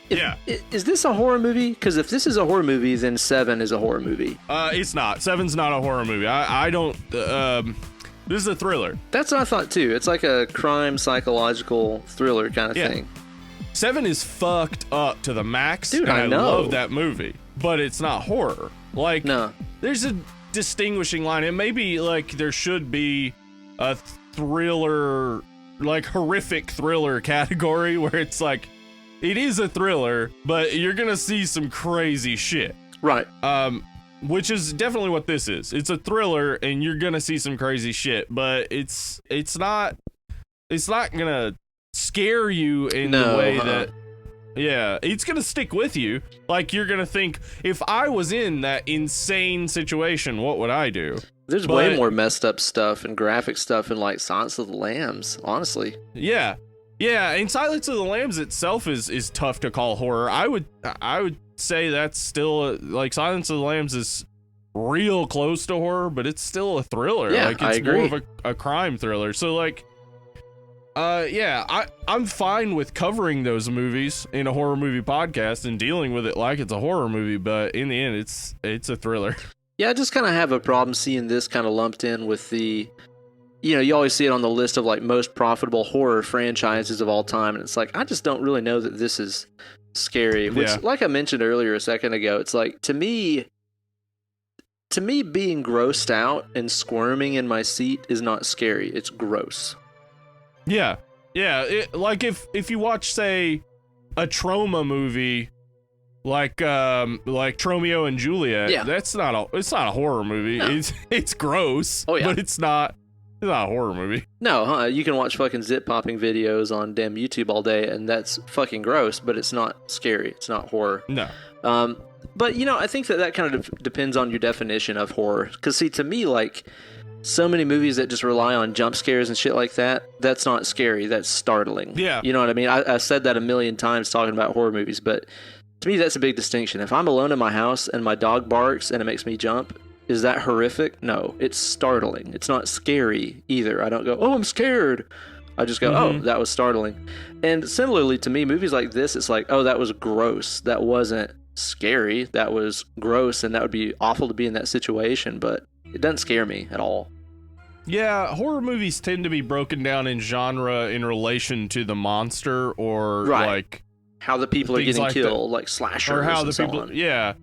Yeah. Is this a horror movie? Because if this is a horror movie, then Seven is a horror movie. It's not. Seven's not a horror movie. I don't... this is a thriller. That's what I thought, too. It's like a crime psychological thriller kind of thing. Seven is fucked up to the max. Dude, and I know. love that movie, but it's not horror. Like, no. There's a distinguishing line. And maybe, like, there should be a thriller, like, horrific thriller category where it's like, it is a thriller, but you're gonna see some crazy shit. Right. Which is definitely what this is. It's a thriller, and you're gonna see some crazy shit, but it's not gonna scare you in the way that, yeah, it's gonna stick with you. Like, you're gonna think, if I was in that insane situation, what would I do? There's way more messed up stuff and graphic stuff in, like, Silence of the Lambs, honestly. Yeah, and Silence of the Lambs itself is tough to call horror. I would say that's still like, Silence of the Lambs is real close to horror, but it's still a thriller. Yeah, like, it's I agree. more of a crime thriller. So, like, I'm fine with covering those movies in a horror movie podcast and dealing with it like it's a horror movie, but in the end, it's a thriller. Yeah, I just kind of have a problem seeing this kind of lumped in with the, you know, you always see it on the list of, like, most profitable horror franchises of all time, and it's like, I just don't really know that this is scary. Which, like I mentioned earlier a second ago, it's like, to me being grossed out and squirming in my seat is not scary. It's gross. Yeah. Like, if you watch, say, a trauma movie, like Tromeo and Juliet, it's not a horror movie. No. It's gross. Oh, yeah. But it's not a horror movie. No, you can watch fucking zip popping videos on damn YouTube all day, and that's fucking gross, but it's not scary. It's not horror. No. But, you know, I think that kind of depends on your definition of horror. Because, see, to me, like, so many movies that just rely on jump scares and shit like that, that's not scary. That's startling. Yeah. You know what I mean? I said that a million times talking about horror movies, but to me, that's a big distinction. If I'm alone in my house and my dog barks and it makes me jump, is that horrific? No, it's startling. It's not scary either. I don't go, oh, I'm scared. I just go, oh, that was startling. And similarly to me, movies like this, it's like, oh, that was gross. That wasn't scary. That was gross, and that would be awful to be in that situation, but it doesn't scare me at all. Yeah, horror movies tend to be broken down in genre in relation to the monster, or like how the people are getting killed, like slashers, or how the people. On. Yeah,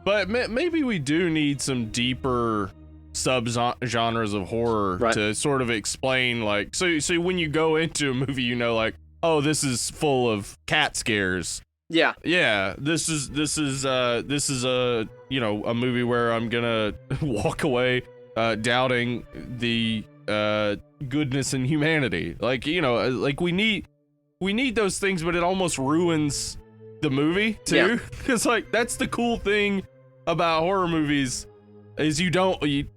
but maybe we do need some deeper sub-genres of horror to sort of explain, like, so when you go into a movie, you know, like, oh, this is full of cat scares. Yeah. This is a, you know, a movie where I'm gonna walk away doubting the goodness and humanity. Like, you know, like, we need those things, but it almost ruins the movie too. Because like, that's the cool thing about horror movies, is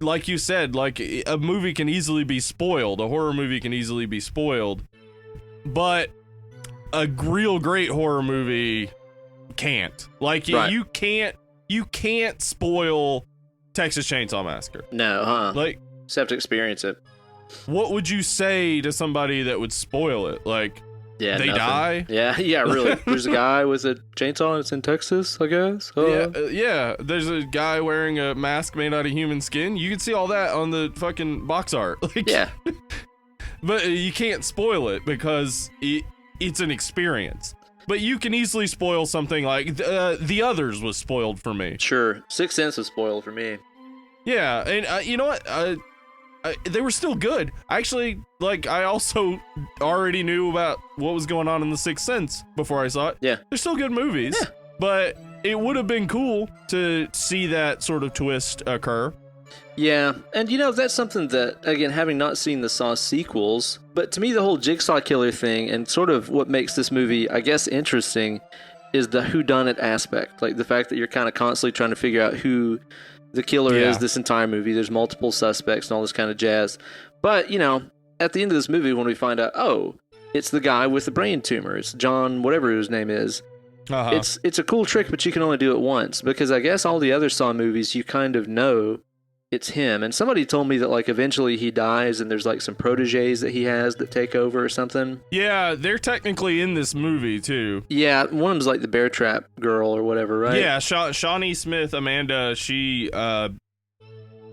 like you said, like, a movie can easily be spoiled. A horror movie can easily be spoiled, but a real great horror movie can't. Like, you can't spoil Texas Chainsaw Massacre. No, like, just have to experience it. What would you say to somebody that would spoil it? Like, they nothing. die? Yeah, really. There's a guy with a chainsaw, and it's in Texas, I guess. Yeah. There's a guy wearing a mask made out of human skin. You can see all that on the fucking box art. Like, yeah. But you can't spoil it because it's an experience. But you can easily spoil something like The Others was spoiled for me. Sure. Sixth Sense was spoiled for me. Yeah, and you know what? They were still good. Actually, like, I also already knew about what was going on in The Sixth Sense before I saw it. Yeah. They're still good movies. Yeah. But it would have been cool to see that sort of twist occur. Yeah, and that's something that, again, having not seen the Saw sequels, but to me the whole Jigsaw killer thing and sort of what makes this movie, I guess, interesting is the whodunit aspect. Like the fact that you're kind of constantly trying to figure out who the killer is this entire movie. There's multiple suspects and all this kind of jazz. But, at the end of this movie when we find out, oh, it's the guy with the brain tumor. It's John, whatever his name is. Uh-huh. It's a cool trick, but you can only do it once. Because I guess all the other Saw movies, you kind of know it's him. And somebody told me that, like, eventually he dies and there's, like, some proteges that he has that take over or something. Yeah, they're technically in this movie, too. Yeah, one of them's, like, the Bear Trap girl or whatever, right? Yeah, Shawnee Smith, Amanda, she's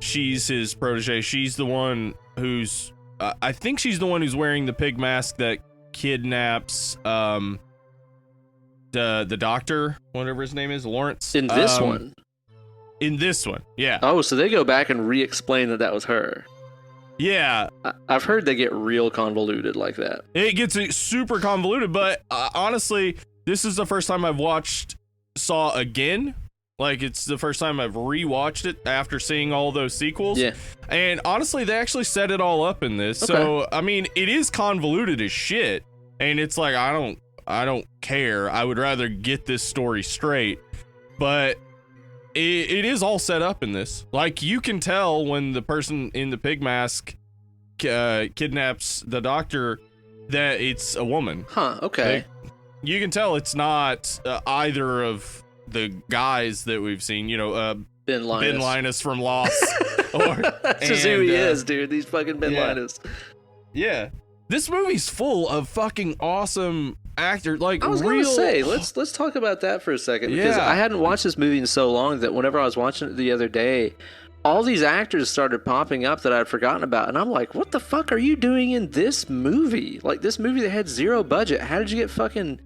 his protege. She's the one who's... I think she's the one who's wearing the pig mask that kidnaps the doctor, whatever his name is, Lawrence. In this one? In this one, yeah. Oh, so they go back and re-explain that was her. Yeah. I've heard they get real convoluted like that. It gets super convoluted, but honestly, this is the first time I've watched Saw again. Like, it's the first time I've rewatched it after seeing all those sequels. Yeah. And honestly, they actually set it all up in this. Okay. So, I mean, it is convoluted as shit. And it's like, I don't care. I would rather get this story straight. But it is all set up in this. Like, you can tell when the person in the pig mask kidnaps the doctor that it's a woman. Huh, okay. You can tell it's not either of the guys that we've seen, Ben Linus from Lost. That's just who he is, dude. These fucking Ben Linus. Yeah. This movie's full of fucking awesome actors. Like, I was gonna say, let's talk about that for a second, because I hadn't watched this movie in so long that whenever I was watching it the other day, all these actors started popping up that I'd forgotten about, and I'm like, what the fuck are you doing in this movie? Like, this movie that had zero budget. How did you get fucking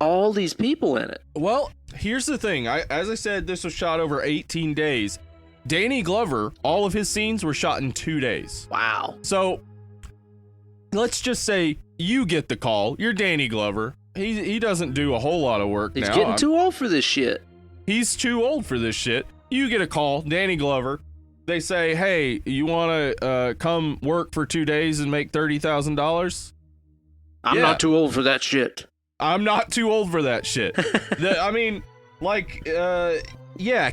all these people in it? Well, here's the thing. As I said, this was shot over 18 days. Danny Glover, all of his scenes were shot in 2 days. Wow. So, let's just say you get the call. You're Danny Glover. He doesn't do a whole lot of work now. He's getting too old for this shit. He's too old for this shit. You get a call, Danny Glover. They say, hey, you want to come work for 2 days and make $30,000? I'm not too old for that shit. I'm not too old for that shit.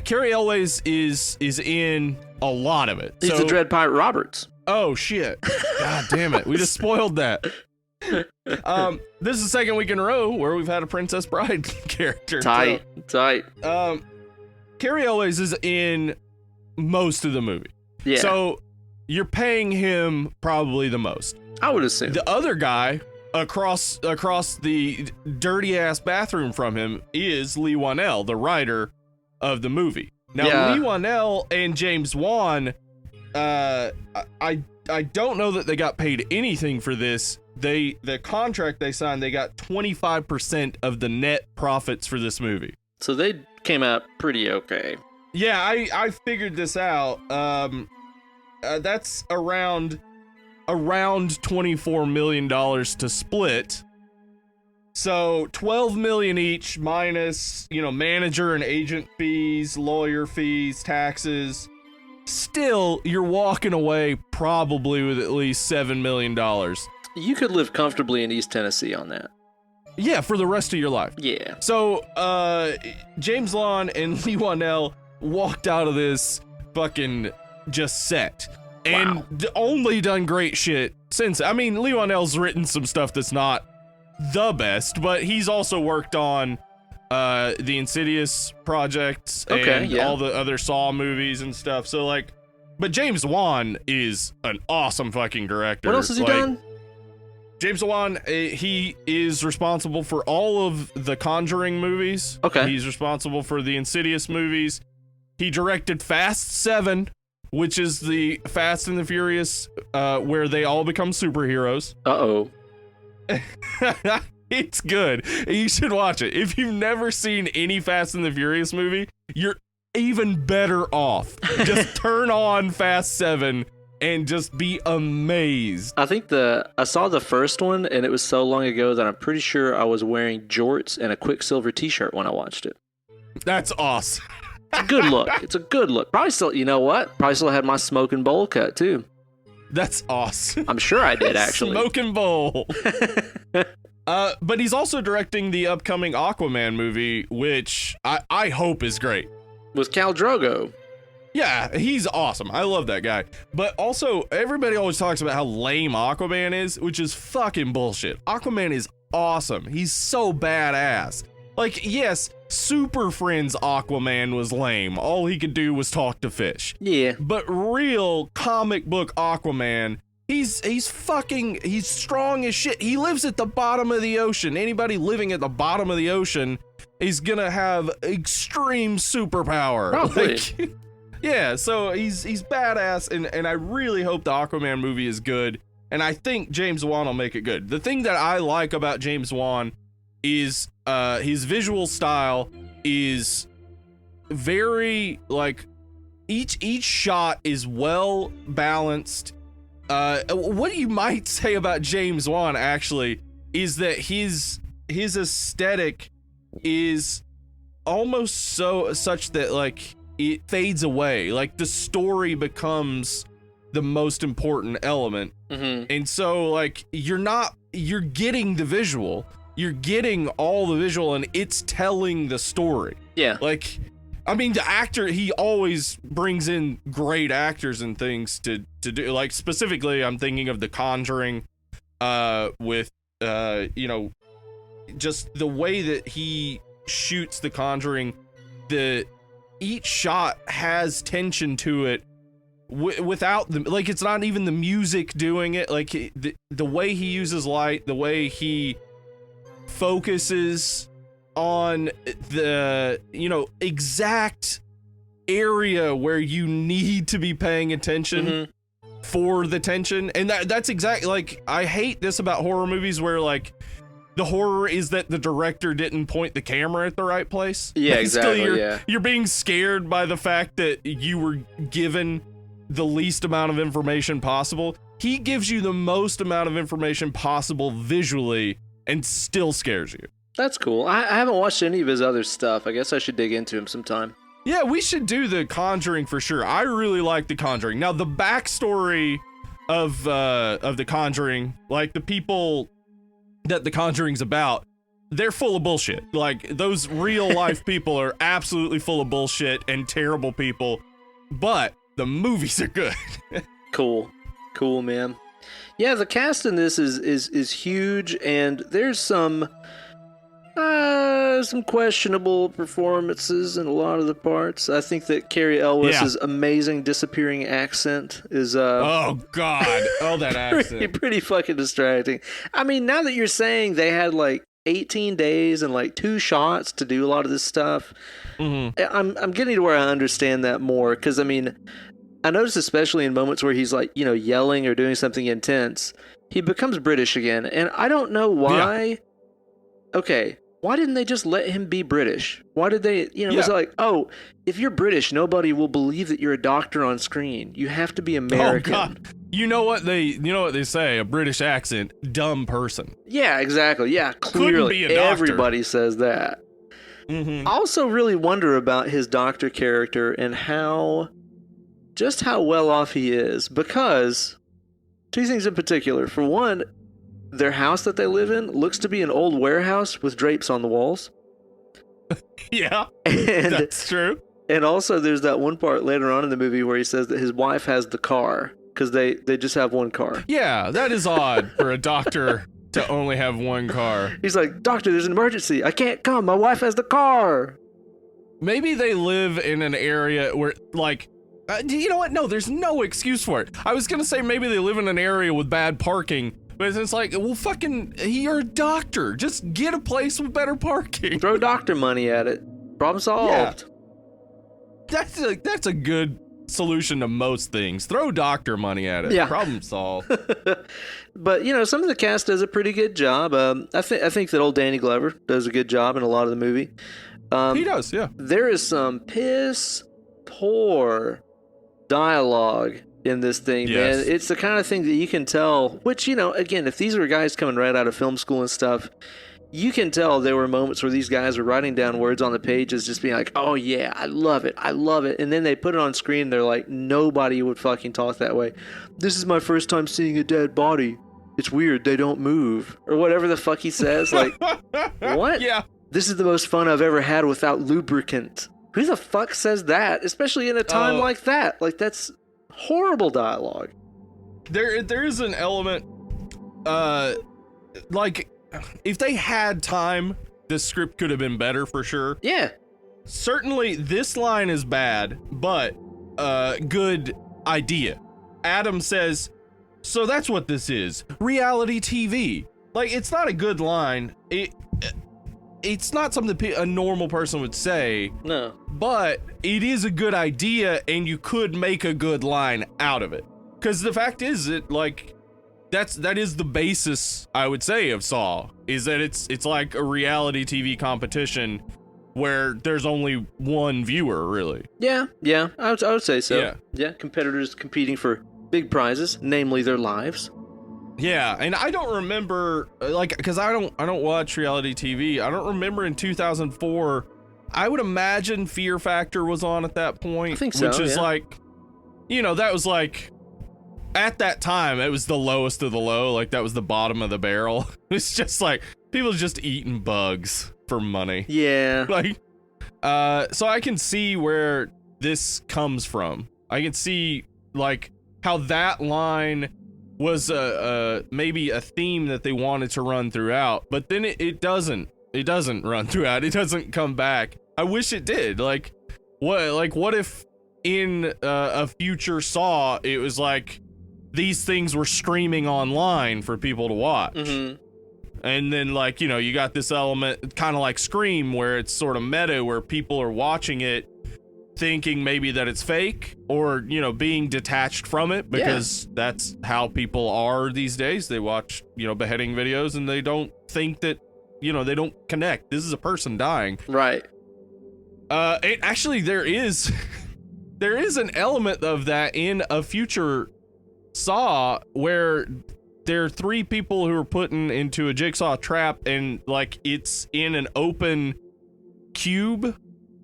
Cary Elwes is in a lot of it. He's the Dread Pirate Roberts. Oh, shit. God damn it. We just spoiled that. This is the second week in a row where we've had a Princess Bride character. Tight. Cary Elwes is in most of the movie. Yeah. So you're paying him probably the most. I would assume. The other guy across the dirty ass bathroom from him is Lee Wanell, the writer of the movie. Now, Lee Wanell and James Wan, I don't know that they got paid anything for this. The contract they signed, they got 25% of the net profits for this movie. So they came out pretty okay. Yeah, I figured this out. That's around $24 million to split. So $12 million each minus, manager and agent fees, lawyer fees, taxes. Still, you're walking away probably with at least $7 million. You could live comfortably in East Tennessee on that. Yeah, for the rest of your life. Yeah. So, James Wan and Lee Wanell walked out of this fucking just set. And only done great shit since. I mean, Lee Wanell's written some stuff that's not the best, but he's also worked on the Insidious projects and all the other Saw movies and stuff. So, but James Wan is an awesome fucking director. What else has he done? James Wan, he is responsible for all of the Conjuring movies. Okay. He's responsible for the Insidious movies. He directed Fast 7, which is the Fast and the Furious where they all become superheroes. Uh-oh. It's good. You should watch it. If you've never seen any Fast and the Furious movie, you're even better off. Just turn on Fast 7 and just be amazed. I think I saw the first one, and it was so long ago that I'm pretty sure I was wearing jorts and a Quicksilver t-shirt when I watched it. That's awesome. It's a good look. It's a good look. Probably still, you know what? Probably still had my smoking bowl cut, too. That's awesome. I'm sure I did, actually. Smoking bowl. But he's also directing the upcoming Aquaman movie, which I hope is great. With Khal Drogo. Yeah, he's awesome. I love that guy. But also, everybody always talks about how lame Aquaman is, which is fucking bullshit. Aquaman is awesome. He's so badass. Like, yes, Super Friends Aquaman was lame. All he could do was talk to fish. Yeah. But real comic book Aquaman, he's strong as shit. He lives at the bottom of the ocean. Anybody living at the bottom of the ocean is gonna have extreme superpower. Probably. Yeah, so he's badass, and I really hope the Aquaman movie is good, and I think James Wan will make it good. The thing that I like about James Wan is his visual style is very, like, each shot is well balanced. What you might say about James Wan, actually, is that his aesthetic is almost such that, like, it fades away. Like, the story becomes the most important element. Mm-hmm. And so, like, you're getting the visual. You're getting all the visual, and it's telling the story. Yeah. Like, I mean, the actor, he always brings in great actors and things to do. Like, specifically, I'm thinking of The Conjuring, with, just the way that he shoots The Conjuring, each shot has tension to it without the, like, it's not even the music doing it. Like, the way he uses light, the way he focuses on the, exact area where you need to be paying attention for the tension. And that's exactly, like, I hate this about horror movies where, like, the horror is that the director didn't point the camera at the right place. Yeah, exactly. You're being scared by the fact that you were given the least amount of information possible. He gives you the most amount of information possible visually and still scares you. That's cool. I haven't watched any of his other stuff. I guess I should dig into him sometime. Yeah, we should do The Conjuring for sure. I really like The Conjuring. Now, the backstory of The Conjuring, like, the people that The Conjuring's about, they're full of bullshit. Like, those real life people are absolutely full of bullshit and terrible people, but the movies are good. Cool, man. Yeah, the cast in this is huge, and there's some questionable performances in a lot of the parts. I think that Carrie Elwes' amazing disappearing accent is oh god, that accent pretty fucking distracting. I mean, now that you're saying they had like 18 days and like 2 shots to do a lot of this stuff, I'm getting to where I understand that more, because I mean, I notice especially in moments where he's like, yelling or doing something intense, he becomes British again, and I don't know why. Yeah. Okay, why didn't they just let him be British? Why did they, it's like, oh, if you're British, nobody will believe that you're a doctor on screen. You have to be American. Oh, God. You know what they say, a British accent, dumb person. Yeah, exactly. Yeah, clearly everybody says that. I also really wonder about his doctor character and how well off he is, because 2 things in particular. For one, their house that they live in looks to be an old warehouse with drapes on the walls. Yeah, that's true. And also, there's that one part later on in the movie where he says that his wife has the car, because they just have one car. Yeah, that is odd for a doctor to only have one car. He's like, doctor, there's an emergency. I can't come. My wife has the car. Maybe they live in an area where, like, you know what? No, there's no excuse for it. I was going to say maybe they live in an area with bad parking, but it's like, well, fucking, you're a doctor. Just get a place with better parking. Throw doctor money at it. Problem solved. Yeah. That's a good solution to most things. Throw doctor money at it. Yeah. Problem solved. But, some of the cast does a pretty good job. I think that old Danny Glover does a good job in a lot of the movie. He does, yeah. There is some piss poor dialogue in this thing, man. It's the kind of thing that you can tell, which, again, if these were guys coming right out of film school and stuff, you can tell there were moments where these guys were writing down words on the pages, just being like, oh yeah, I love it. And then they put it on screen, they're like, nobody would fucking talk that way. This is my first time seeing a dead body. It's weird, they don't move. Or whatever the fuck he says. Like, what? Yeah. This is the most fun I've ever had without lubricant. Who the fuck says that? Especially in a time like that. Like, that's horrible dialogue. There is an element, like, if they had time, this script could have been better for sure. Yeah. Certainly, this line is bad, but good idea. Adam says, so that's what this is. Reality TV. Like, it's not a good line. It's not something a normal person would say. No. But it is a good idea, and you could make a good line out of it. Because the fact is, that is the basis, I would say, of Saw, is that it's like a reality TV competition where there's only one viewer, really. Yeah, I would say so. Yeah, competitors competing for big prizes, namely their lives. Yeah, and I don't remember, like, because I don't watch reality TV. I don't remember in 2004. I would imagine Fear Factor was on at that point. I think so, which is like, that was like, at that time, it was the lowest of the low. Like, that was the bottom of the barrel. It's just like, people just eating bugs for money. Yeah. Like, so I can see where this comes from. I can see, like, how that line was maybe a theme that they wanted to run throughout, but then it doesn't run throughout. It doesn't come back. I wish it did. Like what if in a future Saw it was like these things were streaming online for people to watch. Mm-hmm. And then, like, you got this element kind of like Scream, where it's sort of meta, where people are watching it thinking maybe that it's fake, or being detached from it, because that's how people are these days. They watch beheading videos and they don't think that they don't connect. This is a person dying, right? Actually, there is an element of that in a future Saw, where there are 3 people who are put into a jigsaw trap, and like it's in an open cube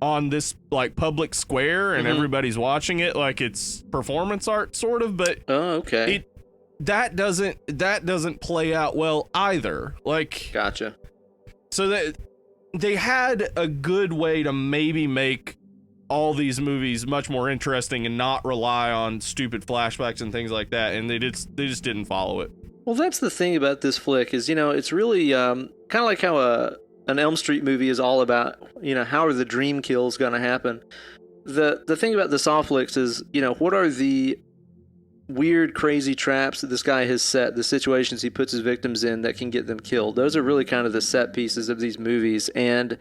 on this like public square, and everybody's watching it like it's performance art sort of, but okay, that doesn't play out well either. Like, gotcha. So that they had a good way to maybe make all these movies much more interesting and not rely on stupid flashbacks and things like that, and they just didn't follow it. Well, that's the thing about this flick is, it's really kind of like how an Elm Street movie is all about, how are the dream kills going to happen? The thing about the Saw flicks is, what are the weird, crazy traps that this guy has set, the situations he puts his victims in that can get them killed? Those are really kind of the set pieces of these movies. And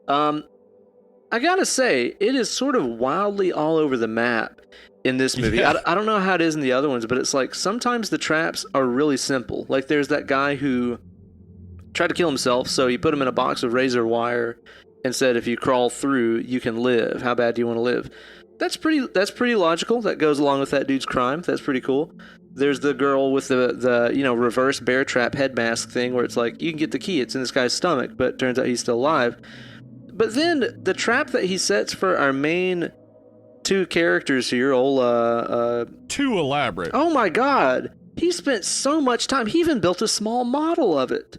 I gotta say, it is sort of wildly all over the map in this movie. Yeah. I don't know how it is in the other ones, but it's like sometimes the traps are really simple. Like there's that guy who tried to kill himself, so he put him in a box of razor wire and said, if you crawl through, you can live. How bad do you want to live? That's pretty logical. That goes along with that dude's crime. That's pretty cool. There's the girl with the reverse bear trap head mask thing, where it's like, you can get the key, it's in this guy's stomach, but it turns out he's still alive. But then the trap that he sets for our main 2 characters here, too elaborate. Oh my god. He spent so much time. He even built a small model of it.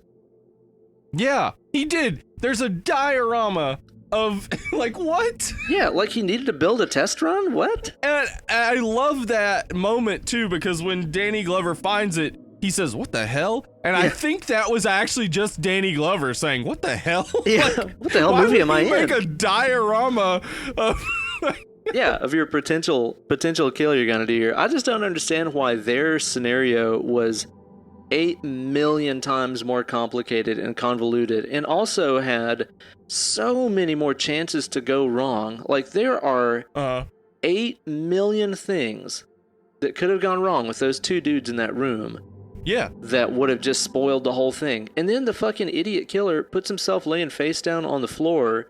Yeah, he did. There's a diorama of, like, what? Yeah, like he needed to build a test run? What? And I love that moment, too, because when Danny Glover finds it, he says, what the hell? And I think that was actually just Danny Glover saying, what the hell? Yeah, like, what the hell movie am I in? Make a diorama of... of your potential kill you're going to do here. I just don't understand why their scenario was 8 million times more complicated and convoluted, and also had so many more chances to go wrong. Like, there are 8 million things that could have gone wrong with those 2 dudes in that room. Yeah. That would have just spoiled the whole thing. And then the fucking idiot killer puts himself laying face down on the floor.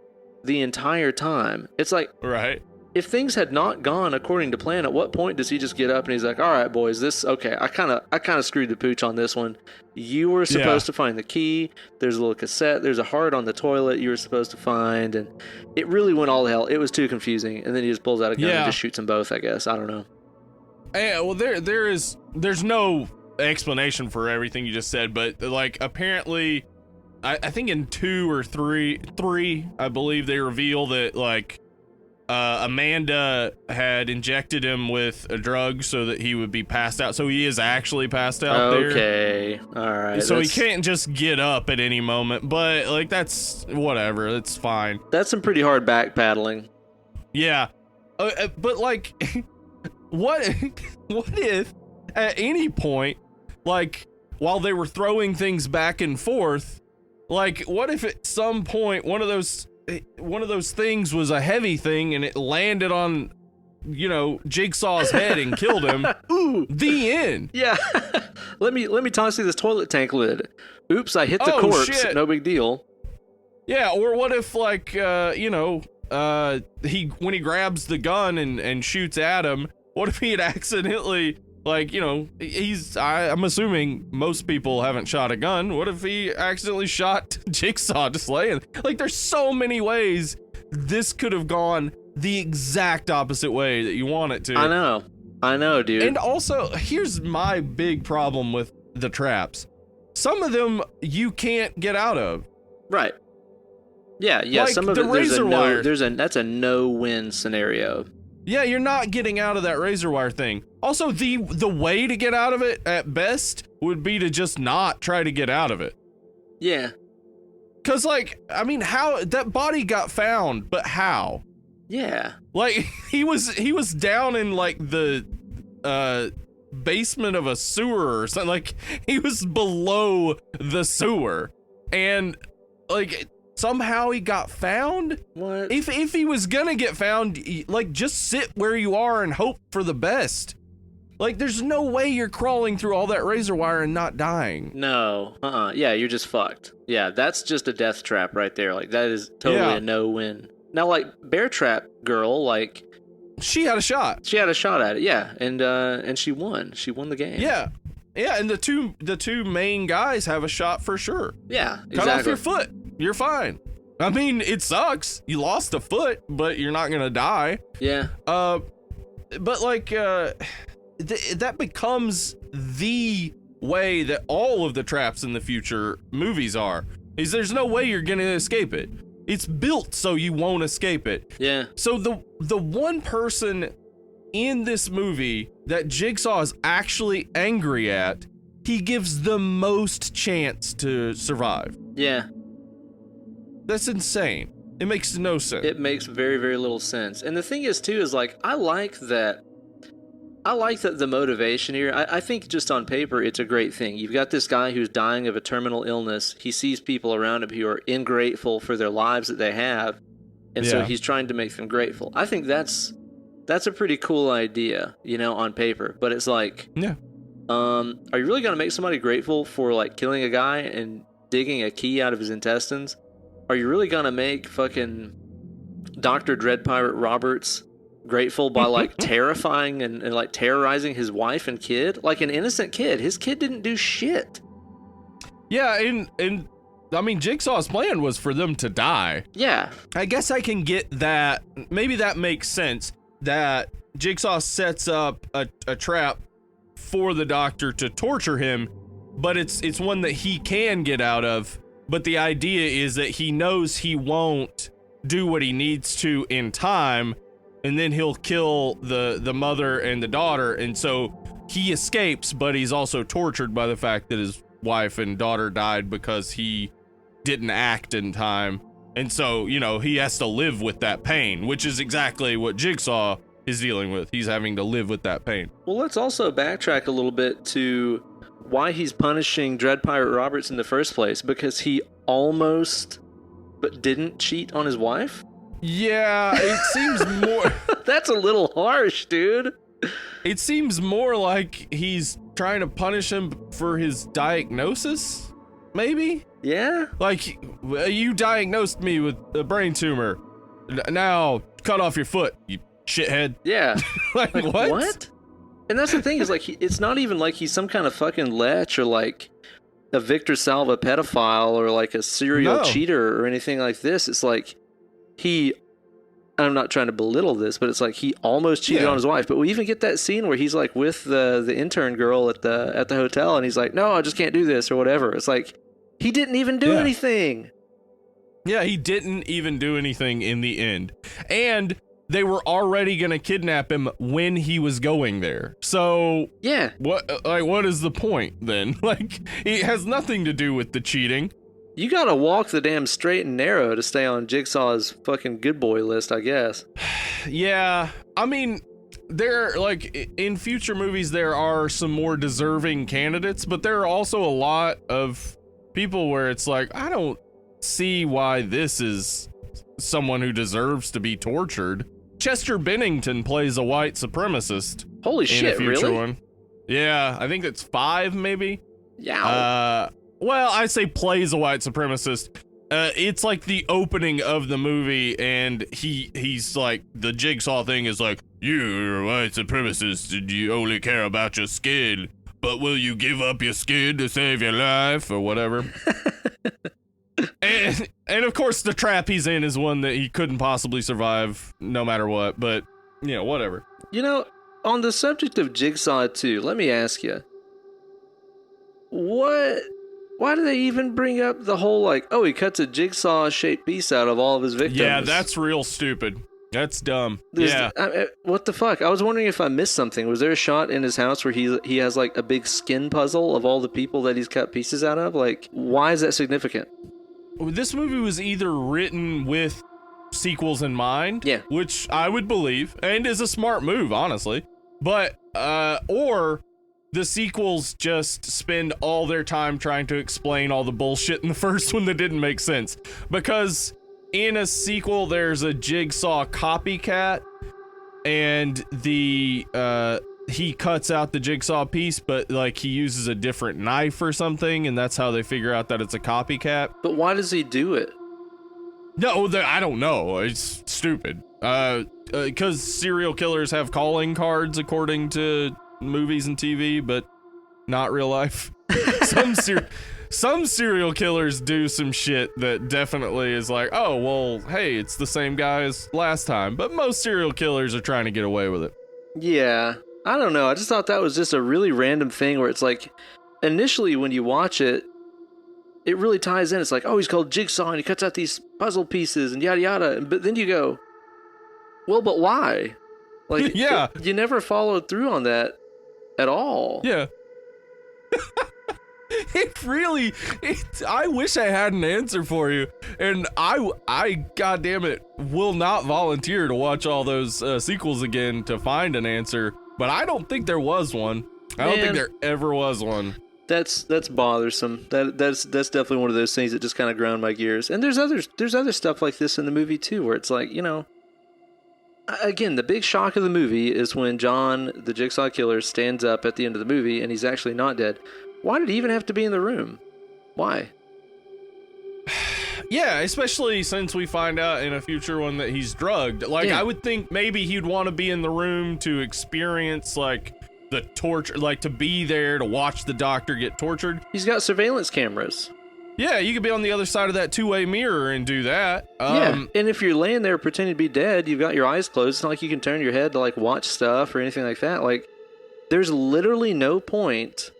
the entire time. It's like, right. If things had not gone according to plan, at what point does he just get up and he's like, all right, boys, I kind of screwed the pooch on this one. You were supposed to find the key. There's a little cassette. There's a heart on the toilet you were supposed to find. And it really went all to hell. It was too confusing. And then he just pulls out a gun and just shoots them both, I guess. I don't know. Yeah, well, there's no explanation for everything you just said, but like apparently, I think in 2 or 3, I believe they reveal that like Amanda had injected him with a drug so that he would be passed out. So he is actually passed out there. Okay, all right. So he can't just get up at any moment, but like that's whatever. That's fine. That's some pretty hard backpedaling. Yeah, but like, what if at any point, like while they were throwing things back and forth, like what if at some point one of those things was a heavy thing and it landed on, Jigsaw's head and killed him. Ooh, the end. Yeah. let me toss you this toilet tank lid. Oops, I hit the corpse. Shit. No big deal. Yeah, or what if like when he grabs the gun and shoots at him, what if he had accidentally I'm assuming most people haven't shot a gun. What if he accidentally shot Jigsaw just laying? Like, there's so many ways this could have gone the exact opposite way that you want it to. I know, dude. And also, here's my big problem with the traps. Some of them you can't get out of. Right. Yeah. Like some of it, that's a no-win scenario. Yeah, you're not getting out of that razor wire thing. Also, the way to get out of it at best would be to just not try to get out of it. Yeah. Cause how that body got found, but how? Yeah. Like he was down in like the basement of a sewer or something. Like he was below the sewer, and like somehow he got found. What? If he was gonna get found, like just sit where you are and hope for the best. Like there's no way you're crawling through all that razor wire and not dying. No. Yeah, you're just fucked. Yeah, that's just a death trap right there. Like that is totally a no-win. Now, like Bear Trap Girl, like she had a shot. She had a shot at it. Yeah, and she won. She won the game. Yeah. Yeah, and the two main guys have a shot for sure. Yeah, exactly. Cut off your foot. You're fine. I mean, it sucks. You lost a foot, but you're not gonna die. Yeah. But like, that becomes the way that all of the traps in the future movies are. Is there's no way you're gonna escape it. It's built so you won't escape it. Yeah. So the one person in this movie that Jigsaw is actually angry at, he gives the most chance to survive. Yeah. That's insane. It makes no sense. It makes very, very little sense. And the thing is, too, is like, I like that the motivation here. I think just on paper, it's a great thing. You've got this guy who's dying of a terminal illness. He sees people around him who are ingrateful for their lives that they have. And so he's trying to make them grateful. I think that's a pretty cool idea, on paper. But it's like, are you really going to make somebody grateful for like killing a guy and digging a key out of his intestines? Are you really gonna make fucking Dr. Dread Pirate Roberts grateful by like terrifying and like terrorizing his wife and kid? Like an innocent kid. His kid didn't do shit. Yeah, and I mean Jigsaw's plan was for them to die. Yeah. I guess I can get that. Maybe that makes sense that Jigsaw sets up a trap for the doctor to torture him, but it's one that he can get out of. But the idea is that he knows he won't do what he needs to in time, and then he'll kill the mother and the daughter, and so he escapes, but he's also tortured by the fact that his wife and daughter died because he didn't act in time. And so, he has to live with that pain, which is exactly what Jigsaw is dealing with. He's having to live with that pain. Well, let's also backtrack a little bit to why he's punishing Dread Pirate Roberts in the first place, because he almost but didn't cheat on his wife? Yeah, it seems more... That's a little harsh, dude. It seems more like he's trying to punish him for his diagnosis, maybe? Yeah? Like, you diagnosed me with a brain tumor. Now cut off your foot, you shithead. Yeah. Like what? And that's the thing is like it's not even like he's some kind of fucking lech or like a Victor Salva pedophile or like a serial cheater or anything like this. It's like I'm not trying to belittle this, but it's like he almost cheated on his wife. But we even get that scene where he's like with the intern girl at the hotel, and he's like, "No, I just can't do this" or whatever. It's like he didn't even do anything. Yeah, he didn't even do anything in the end, and they were already gonna kidnap him when he was going there. So what is the point then? Like, it has nothing to do with the cheating. You gotta walk the damn straight and narrow to stay on Jigsaw's fucking good boy list, I guess. Yeah, I mean, there, like, in future movies, there are some more deserving candidates, but there are also a lot of people where it's like, I don't see why this is someone who deserves to be tortured. Chester Bennington plays a white supremacist. Holy shit, really? One. Yeah, I think it's 5, maybe. Yeah. Well, I say plays a white supremacist. It's like the opening of the movie, and he's like, the Jigsaw thing is like, you're a white supremacist and you only care about your skin, but will you give up your skin to save your life, or whatever? and of course, the trap he's in is one that he couldn't possibly survive no matter what, but, whatever. On the subject of Jigsaw 2, let me ask you, why do they even bring up the whole, like, he cuts a jigsaw-shaped piece out of all of his victims? Yeah, that's real stupid. That's dumb. What the fuck? I was wondering if I missed something. Was there a shot in his house where he has, like, a big skin puzzle of all the people that he's cut pieces out of? Like, why is that significant? This movie was either written with sequels in mind, which I would believe, and is a smart move, honestly, but, or the sequels just spend all their time trying to explain all the bullshit in the first one that didn't make sense. Because in a sequel, there's a Jigsaw copycat, and he cuts out the Jigsaw piece, but like he uses a different knife or something, and that's how they figure out that it's a copycat. But why does he do it? No, I don't know. It's stupid. Because serial killers have calling cards according to movies and TV, but not real life. Some serial killers do some shit that definitely is like, oh, well, hey, it's the same guy as last time. But most serial killers are trying to get away with it. Yeah, I don't know. I just thought that was just a really random thing where it's like, initially when you watch it, it really ties in. It's like, oh, he's called Jigsaw and he cuts out these puzzle pieces and yada yada. But then you go, well, but why? Like, you never followed through on that at all. Yeah. I wish I had an answer for you, and I goddamn it will not volunteer to watch all those sequels again to find an answer, but I don't think there was one. I don't think there ever was one. That's bothersome. That's definitely one of those things that just kind of ground my gears. And there's other stuff like this in the movie too, where it's like, again, the big shock of the movie is when John, the Jigsaw killer, stands up at the end of the movie and he's actually not dead. Why did he even have to be in the room? Why? Yeah, especially since we find out in a future one that he's drugged. Like, I would think maybe he'd want to be in the room to experience, like, the torture, like, to be there to watch the doctor get tortured. He's got surveillance cameras. Yeah, you could be on the other side of that two-way mirror and do that. And if you're laying there pretending to be dead, you've got your eyes closed. It's not like you can turn your head to, like, watch stuff or anything like that. Like, there's literally no point,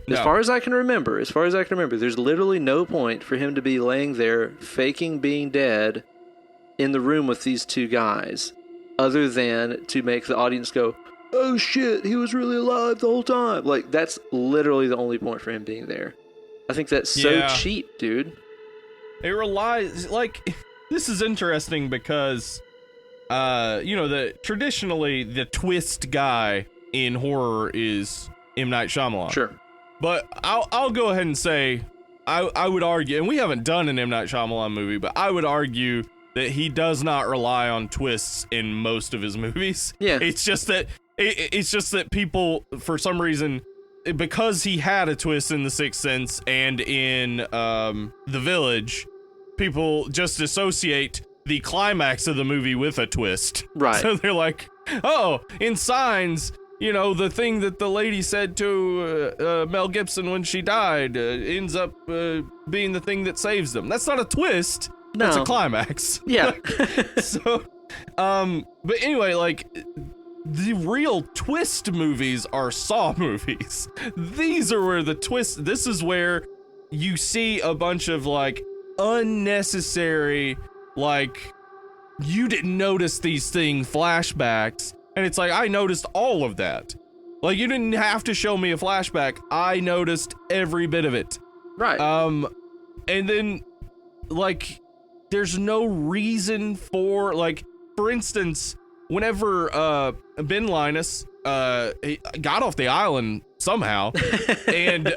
as far as I can remember, there's literally no point for him to be laying there faking being dead in the room with these two guys, other than to make the audience go, oh shit, he was really alive the whole time. Like, that's literally the only point for him being there. I think that's so cheap, dude. It relies, like, this is interesting because, traditionally the twist guy in horror is M. Night Shyamalan. Sure. But I'll go ahead and say, I would argue, and we haven't done an M. Night Shyamalan movie, but I would argue that he does not rely on twists in most of his movies. Yeah. It's just that people, for some reason, because he had a twist in The Sixth Sense and in The Village, people just associate the climax of the movie with a twist. Right. So they're like, oh, in Signs, the thing that the lady said to Mel Gibson when she died ends up being the thing that saves them. That's not a twist. No. That's a climax. Yeah. So, but anyway, like, the real twist movies are Saw movies. These are where the twist, this is where you see a bunch of, like, unnecessary, like, you didn't notice these things flashbacks. And it's like, I noticed all of that. Like, you didn't have to show me a flashback. I noticed every bit of it. Right. And then, like, there's no reason for, like, for instance, whenever Ben Linus he got off the island somehow, and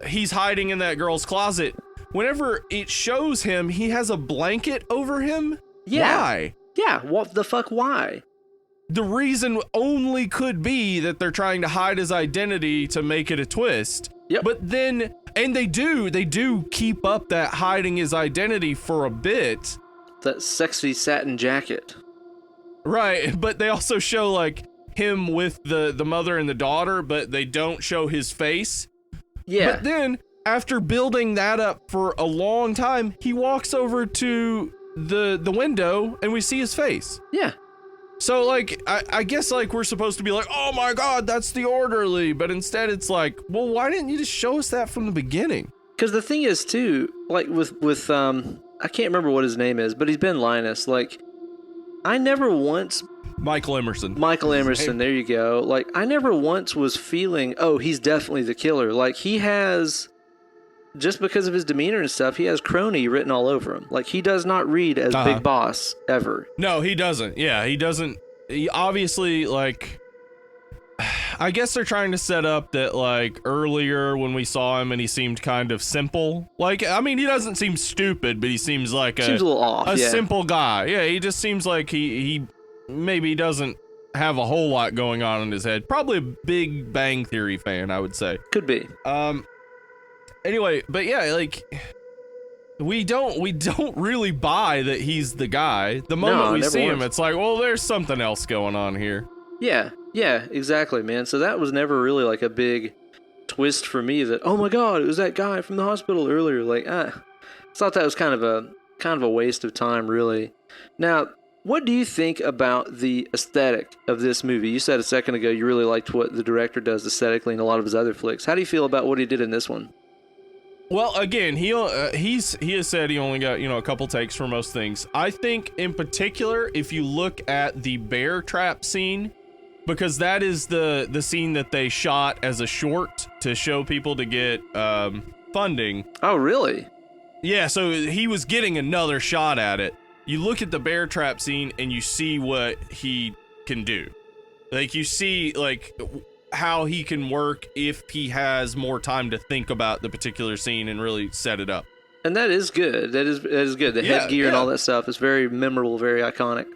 he's hiding in that girl's closet, whenever it shows him, he has a blanket over him. Yeah. Why? Yeah, what the fuck, why? The reason only could be that they're trying to hide his identity to make it a twist. Yep. But then, and they do keep up that hiding his identity for a bit. That sexy satin jacket. Right, but they also show, like, him with the mother and the daughter, but they don't show his face. Yeah. But then, after building that up for a long time, he walks over to the window and we see his face. Yeah. So, like, I guess, like, we're supposed to be like, oh my god, that's the orderly, but instead it's like, well, why didn't you just show us that from the beginning? Because the thing is, too, like, with I can't remember what his name is, but he's Ben Linus, like, I never once... Michael Emerson, there you go. Like, I never once was feeling, oh, he's definitely the killer. Like, he has... Just because of his demeanor and stuff, he has crony written all over him. Like, he does not read as Big Boss, ever. No, he doesn't. Yeah, he doesn't. He obviously, like... I guess they're trying to set up that, like, earlier when we saw him and he seemed kind of simple. Like, I mean, he doesn't seem stupid, but he seems like seems a little off, simple guy. Yeah, he just seems like he maybe doesn't have a whole lot going on in his head. Probably a Big Bang Theory fan, I would say. Could be. Anyway, but yeah, like, we don't really buy that he's the guy. The moment we see him, it's like, well, there's something else going on here. Yeah, exactly, man. So that was never really like a big twist for me that, oh my god, it was that guy from the hospital earlier. Like, I thought that was kind of a waste of time, really. Now, what do you think about the aesthetic of this movie? You said a second ago you really liked what the director does aesthetically in a lot of his other flicks. How do you feel about what he did in this one? Well, again, he has said he only got, a couple takes for most things. I think in particular, if you look at the bear trap scene, because that is the scene that they shot as a short to show people to get funding. Oh, really? Yeah, so he was getting another shot at it. You look at the bear trap scene and you see what he can do. Like, you see, like, how he can work if he has more time to think about the particular scene and really set it up. And that is good. That is good. The headgear and all that stuff is very memorable, very iconic.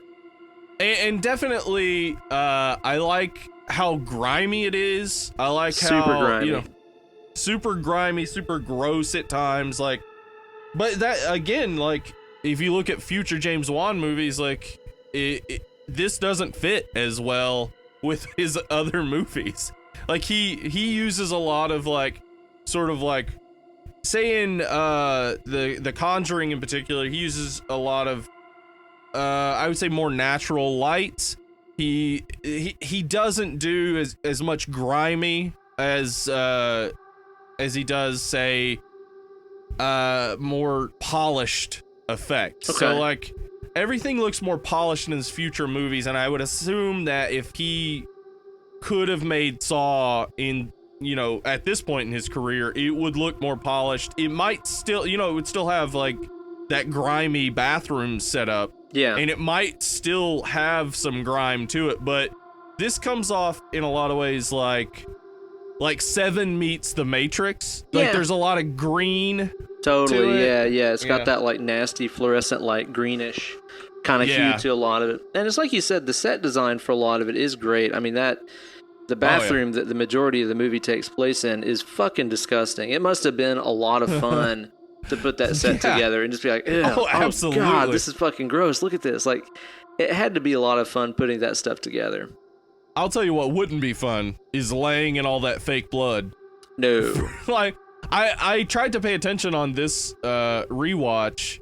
And definitely, I like how grimy it is. I like how super grimy. Super grimy, super gross at times. Like, but that again, like, if you look at future James Wan movies, like, this doesn't fit as well with his other movies. Like, he uses a lot of, like, sort of like, say in the Conjuring in particular, he uses a lot of I would say more natural light. He doesn't do as much grimy as he does, say, more polished effects. Okay. So, like, everything looks more polished in his future movies, and I would assume that if he could have made Saw in, at this point in his career, it would look more polished. It might still, it would still have, like, that grimy bathroom setup. Yeah. And it might still have some grime to it, but this comes off in a lot of ways like Seven meets The Matrix. Like, there's a lot of green. Totally, yeah. It's got that, like, nasty fluorescent, like, greenish kind of hue to a lot of it. And it's like you said, the set design for a lot of it is great. I mean, the bathroom that the majority of the movie takes place in is fucking disgusting. It must have been a lot of fun to put that set together and just be like, oh, absolutely. Oh, God, this is fucking gross. Look at this. Like, it had to be a lot of fun putting that stuff together. I'll tell you what wouldn't be fun is laying in all that fake blood. No. Like, I tried to pay attention on this rewatch.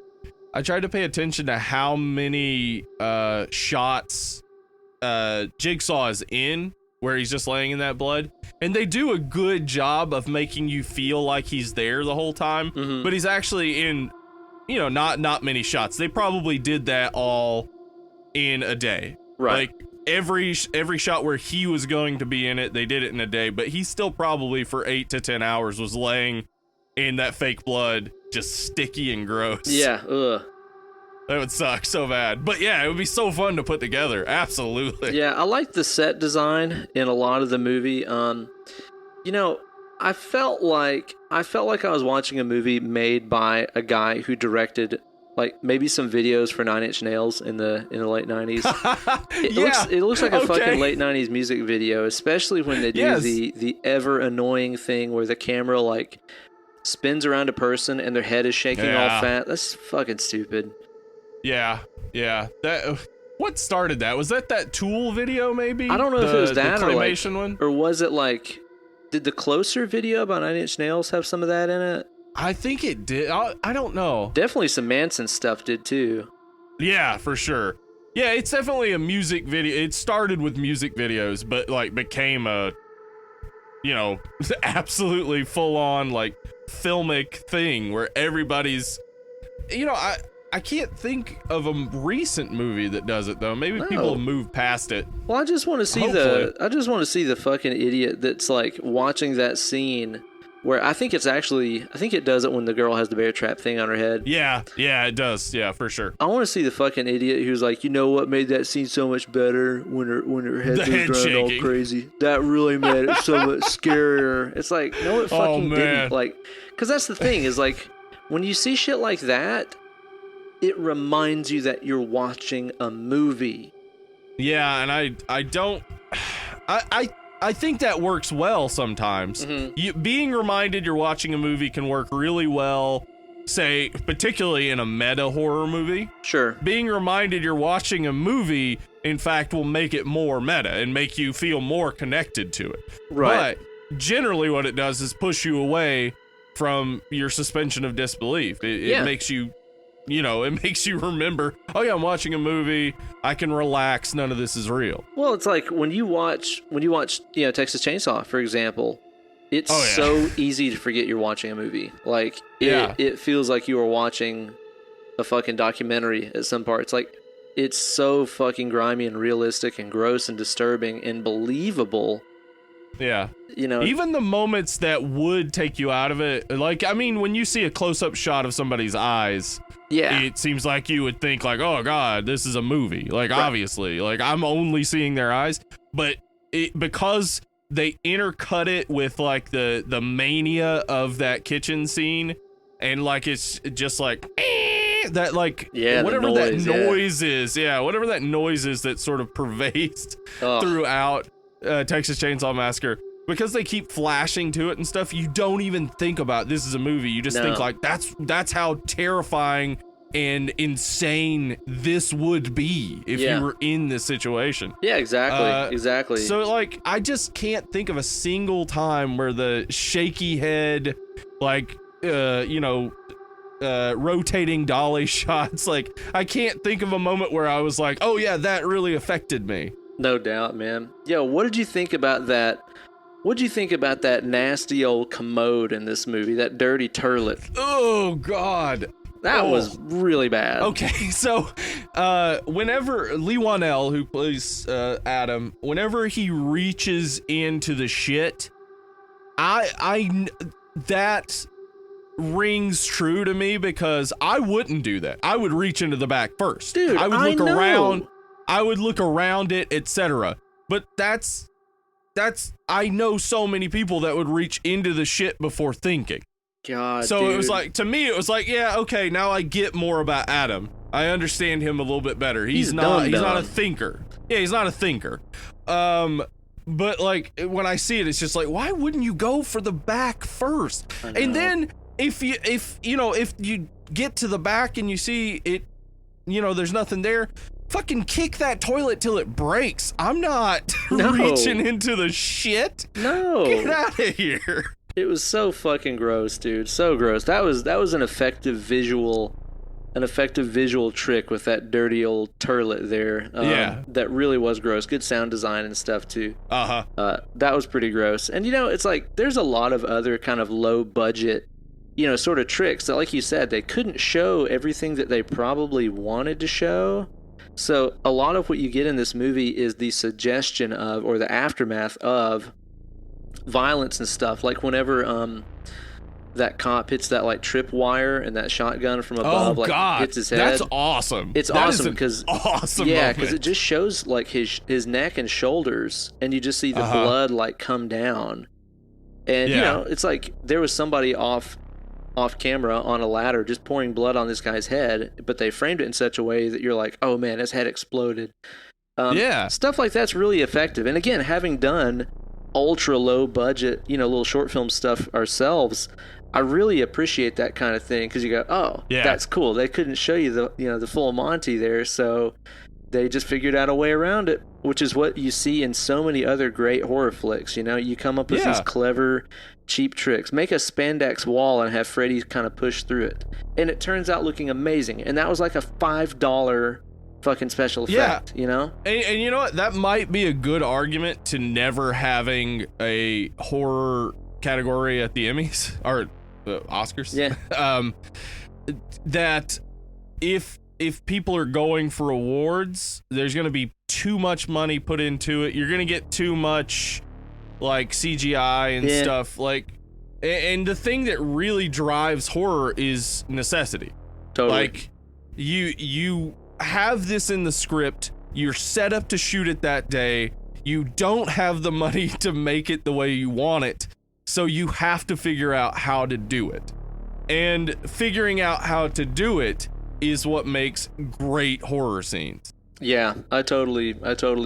I tried to pay attention to how many shots Jigsaw is in where he's just laying in that blood, and they do a good job of making you feel like he's there the whole time, but he's actually in, you know, not many shots. They probably did that all in a day. Right. Like every shot where he was going to be in it, they did it in a day, but he still probably for 8 to 10 hours was laying in that fake blood, just sticky and gross. Yeah, ugh. That would suck so bad. But yeah, it would be so fun to put together. Absolutely. Yeah, I like the set design in a lot of the movie. You know, I felt like I was watching a movie made by a guy who directed like maybe some videos for 9 Inch Nails in the late 90s. It looks like a fucking late 90s music video, especially when they do the ever annoying thing where the camera like spins around a person and their head is shaking all fat. That's fucking stupid. Yeah. That what started that? Was that Tool video maybe? I don't know if it was that one, or was it like, did the Closer video by 9 Inch Nails have some of that in it? I think it did. I don't know. Definitely some Manson stuff did too. Yeah, for sure. Yeah, it's definitely a music video. It started with music videos, but like became a, you know, absolutely full on like filmic thing where everybody's, you know, I can't think of a recent movie that does it though. Maybe people have moved past it. Well, I just want to see the fucking idiot that's like watching that scene where I think it does it when the girl has the bear trap thing on her head. Yeah, it does. Yeah, for sure. I want to see the fucking idiot who's like, you know what made that scene so much better when her head was running all crazy. That really made it so much scarier. It's like, no, it fucking didn't. Like, because that's the thing is like, when you see shit like that, it reminds you that you're watching a movie. Yeah, and I think that works well sometimes. Being reminded you're watching a movie can work really well, say, particularly in a meta horror movie. Sure. Being reminded you're watching a movie, in fact, will make it more meta and make you feel more connected to it. Right. But generally what it does is push you away from your suspension of disbelief. It makes you, you know, it makes you remember, oh yeah, I'm watching a movie, I can relax, none of this is real. Well, it's like when you watch, you know, Texas Chainsaw, for example, it's so easy to forget you're watching a movie. Like, it feels like you are watching a fucking documentary at some parts. Like, it's so fucking grimy and realistic and gross and disturbing and believable. Yeah. You know, even the moments that would take you out of it, like, I mean, when you see a close-up shot of somebody's eyes, it seems like you would think like, oh god, this is a movie. Like, obviously, like, I'm only seeing their eyes, but because they intercut it with like the mania of that kitchen scene, and like it's just like that, like whatever that noise is, whatever that noise is that sort of pervades throughout Texas Chainsaw Massacre, because they keep flashing to it and stuff, you don't even think about this is a movie. You just think like that's how terrifying and insane this would be if you were in this situation. Yeah, exactly. So like, I just can't think of a single time where the shaky head, like, you know, rotating dolly shots, like, I can't think of a moment where I was like, oh yeah, that really affected me. No doubt, man. Yo, what did you think about that? What did you think about that nasty old commode in this movie? That dirty turlet. Oh, God. That was really bad. Okay, so whenever Lee Wanell, who plays Adam, whenever he reaches into the shit, that rings true to me, because I wouldn't do that. I would reach into the back first. Dude, I would look around. I would look around it, etc. But that's I know so many people that would reach into the shit before thinking. God, so dude. It was like, to me, it was like, yeah, okay, now I get more about Adam. I understand him a little bit better. He's not a thinker. Yeah, he's not a thinker. But like, when I see it, it's just like, why wouldn't you go for the back first? And then if you get to the back and you see it, there's nothing there, fucking kick that toilet till it breaks. I'm not reaching into the shit. No. Get out of here. It was so fucking gross, dude. So gross. That was an effective visual trick with that dirty old turlet there. That really was gross. Good sound design and stuff too. That was pretty gross. And it's like there's a lot of other kind of low budget, sort of tricks that, like you said, they couldn't show everything that they probably wanted to show. So a lot of what you get in this movie is the suggestion of, or the aftermath of, violence and stuff. Like whenever that cop hits that like trip wire and that shotgun from above hits his head. That's awesome. It's awesome because because it just shows like his neck and shoulders, and you just see the blood like come down. And it's like there was somebody off camera on a ladder just pouring blood on this guy's head, but they framed it in such a way that you're like, oh man, his head exploded. Stuff like that's really effective. And again, having done ultra low budget, little short film stuff ourselves, I really appreciate that kind of thing, because you go, that's cool. They couldn't show you the full Monty there, so they just figured out a way around it, which is what you see in so many other great horror flicks. You come up with these clever, cheap tricks. Make a spandex wall and have Freddy kind of push through it, and it turns out looking amazing. And that was like a $5 fucking special effect, And you know what? That might be a good argument to never having a horror category at the Emmys or the Oscars. Yeah. That if people are going for awards, there's going to be too much money put into it. You're going to get too much like CGI and stuff. Like, and the thing that really drives horror is necessity. Totally. Like you have this in the script, you're set up to shoot it that day, you don't have the money to make it the way you want it, so you have to figure out how to do it. And figuring out how to do it is what makes great horror scenes. Yeah, I totally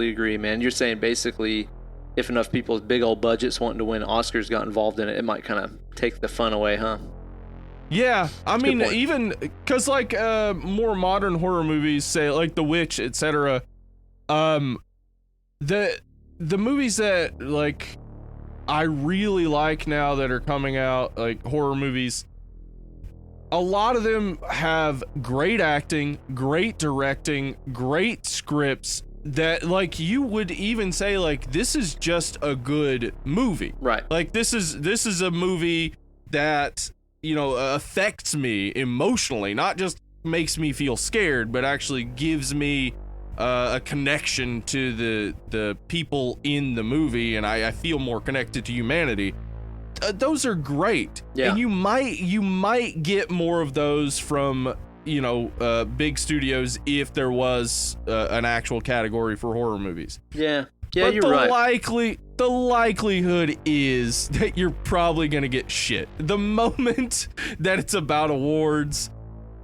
agree, man. You're saying basically if enough people with big old budgets wanting to win Oscars got involved in it, it might kind of take the fun away, huh? Yeah, I mean, even because like more modern horror movies, say like The Witch, etc. The movies that like I really like now that are coming out, like horror movies, a lot of them have great acting, great directing, great scripts that like you would even say like this is just a good movie, right? Like this is a movie that affects me emotionally, not just makes me feel scared, but actually gives me a connection to the people in the movie, and I feel more connected to humanity. Those are great. Yeah. And you might get more of those from big studios if there was an actual category for horror movies. Yeah, but you're right. The likelihood is that you're probably gonna get shit. The moment that it's about awards,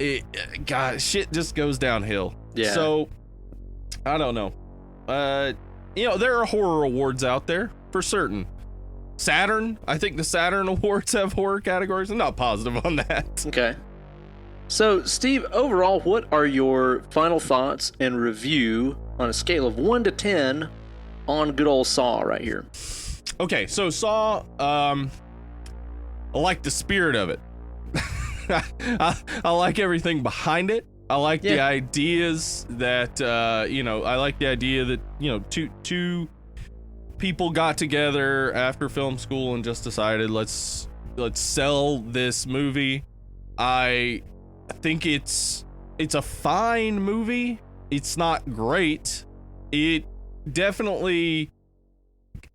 shit just goes downhill. Yeah. So, I don't know. There are horror awards out there for certain. Saturn, I think the Saturn Awards have horror categories. I'm not positive on that. Okay. So, Steve, overall, what are your final thoughts and review on a scale of 1 to 10 on good old Saw right here? Okay, so Saw, I like the spirit of it. I like everything behind it. I like the ideas that, I like the idea that, two people got together after film school and just decided, let's sell this movie. I think it's a fine movie. It's not great. It definitely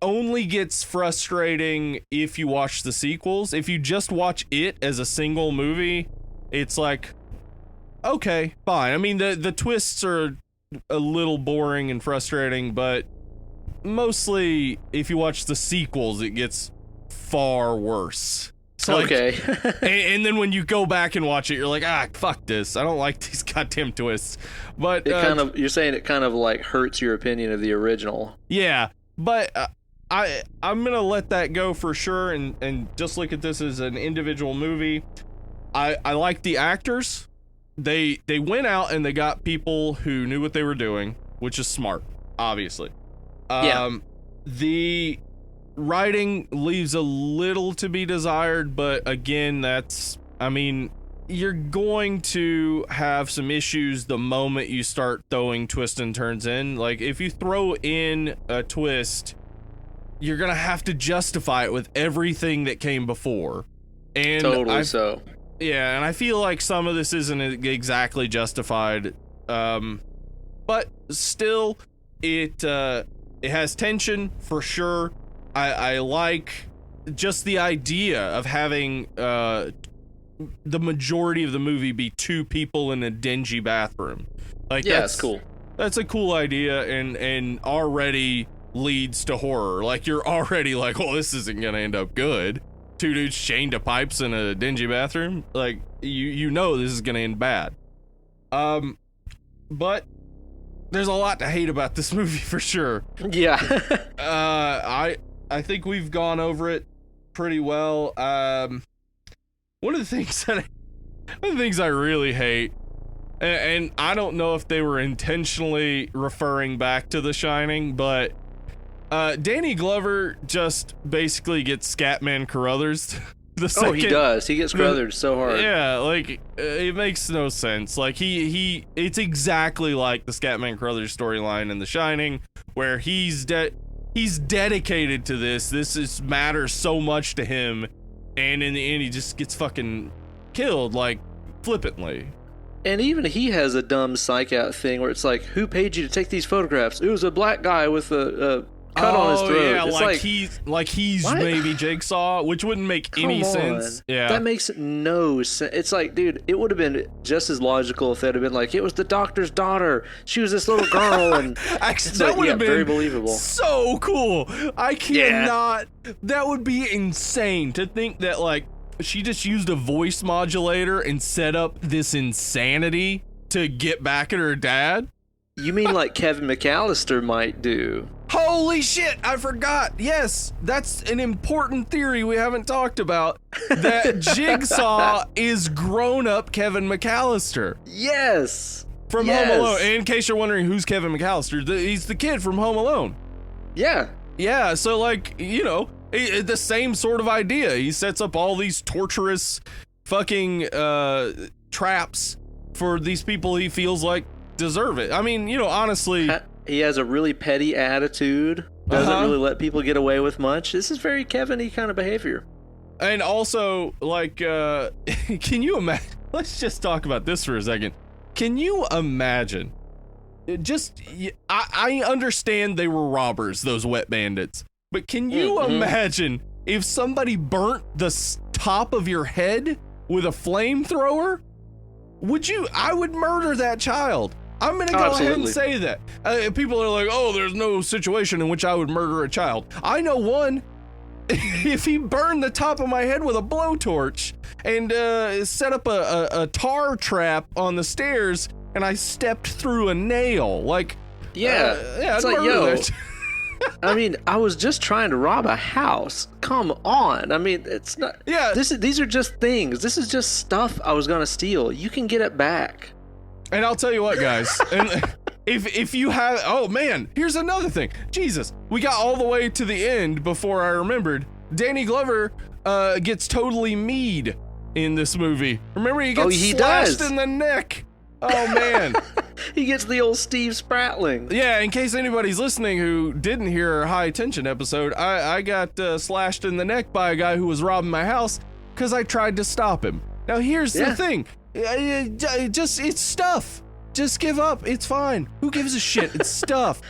only gets frustrating if you watch the sequels. If you just watch it as a single movie, it's like, okay, fine. I mean, the twists are a little boring and frustrating, but mostly if you watch the sequels, it gets far worse. So okay. and then when you go back and watch it, you're like, fuck this. I don't like these goddamn twists. But you're saying it kind of like hurts your opinion of the original. Yeah, but I'm gonna let that go for sure, and just look at this as an individual movie. I like the actors. They went out and they got people who knew what they were doing, which is smart, obviously. The writing leaves a little to be desired, but again, you're going to have some issues the moment you start throwing twists and turns in. Like, if you throw in a twist, you're gonna have to justify it with everything that came before. And yeah, and I feel like some of this isn't exactly justified, but still, it has tension for sure. I like just the idea of having the majority of the movie be two people in a dingy bathroom. Like, that's cool. That's a cool idea, and already leads to horror. Like, you're already like, oh, this isn't gonna end up good. Two dudes chained to pipes in a dingy bathroom. Like, you know this is gonna end bad. But there's a lot to hate about this movie for sure. Yeah. I think we've gone over it pretty well. One of the things I really hate, and I don't know if they were intentionally referring back to The Shining, but Danny Glover just basically gets Scatman Carruthers. He does. He gets Carruthers so hard. Yeah, like, it makes no sense. Like, it's exactly like the Scatman Carruthers storyline in The Shining, where he's dedicated to this. This matters so much to him, and in the end, he just gets fucking killed, like, flippantly. And even he has a dumb psych out thing where it's like, who paid you to take these photographs? It was a black guy with a cut on his throat. Yeah, it's like he's what? Maybe Jigsaw, which wouldn't make any sense. Yeah, that makes no sense. It's like, dude, it would have been just as logical if they'd have been like, it was the doctor's daughter. She was this little girl, and actually, that would have been very believable. So cool. I cannot. Yeah. That would be insane to think that, like, she just used a voice modulator and set up this insanity to get back at her dad. You mean like Kevin McCallister might do? Holy shit, I forgot. Yes, that's an important theory we haven't talked about. That Jigsaw is grown-up Kevin McCallister. Yes. From Home Alone. And in case you're wondering who's Kevin McCallister, he's the kid from Home Alone. Yeah. Yeah, so, like, you know, the same sort of idea. He sets up all these torturous fucking traps for these people he feels like deserve it. I mean, you know, honestly, he has a really petty attitude, doesn't really let people get away with much. This is very Kevin-y kind of behavior. And also, like, can you imagine, let's just talk about this for a second. Can you imagine, I understand they were robbers, those wet bandits, but can you imagine if somebody burnt the top of your head with a flamethrower? I would murder that child. I'm going to go ahead and say that. People are like, oh, there's no situation in which I would murder a child. I know one. If he burned the top of my head with a blowtorch and set up a tar trap on the stairs and I stepped through a nail, like, it's like, yo, I mean, I was just trying to rob a house. Come on. I mean, it's not. Yeah. These are just things. This is just stuff I was going to steal. You can get it back. And I'll tell you what, guys, and if you have, oh man, here's another thing. Jesus, we got all the way to the end before I remembered. Danny Glover gets totally mead in this movie. Remember, he gets slashed in the neck. Oh man. He gets the old Steve Spratling. Yeah, in case anybody's listening who didn't hear our high tension episode, I got slashed in the neck by a guy who was robbing my house because I tried to stop him. Now here's the thing. It's stuff. Just give up. It's fine. Who gives a shit? It's stuff.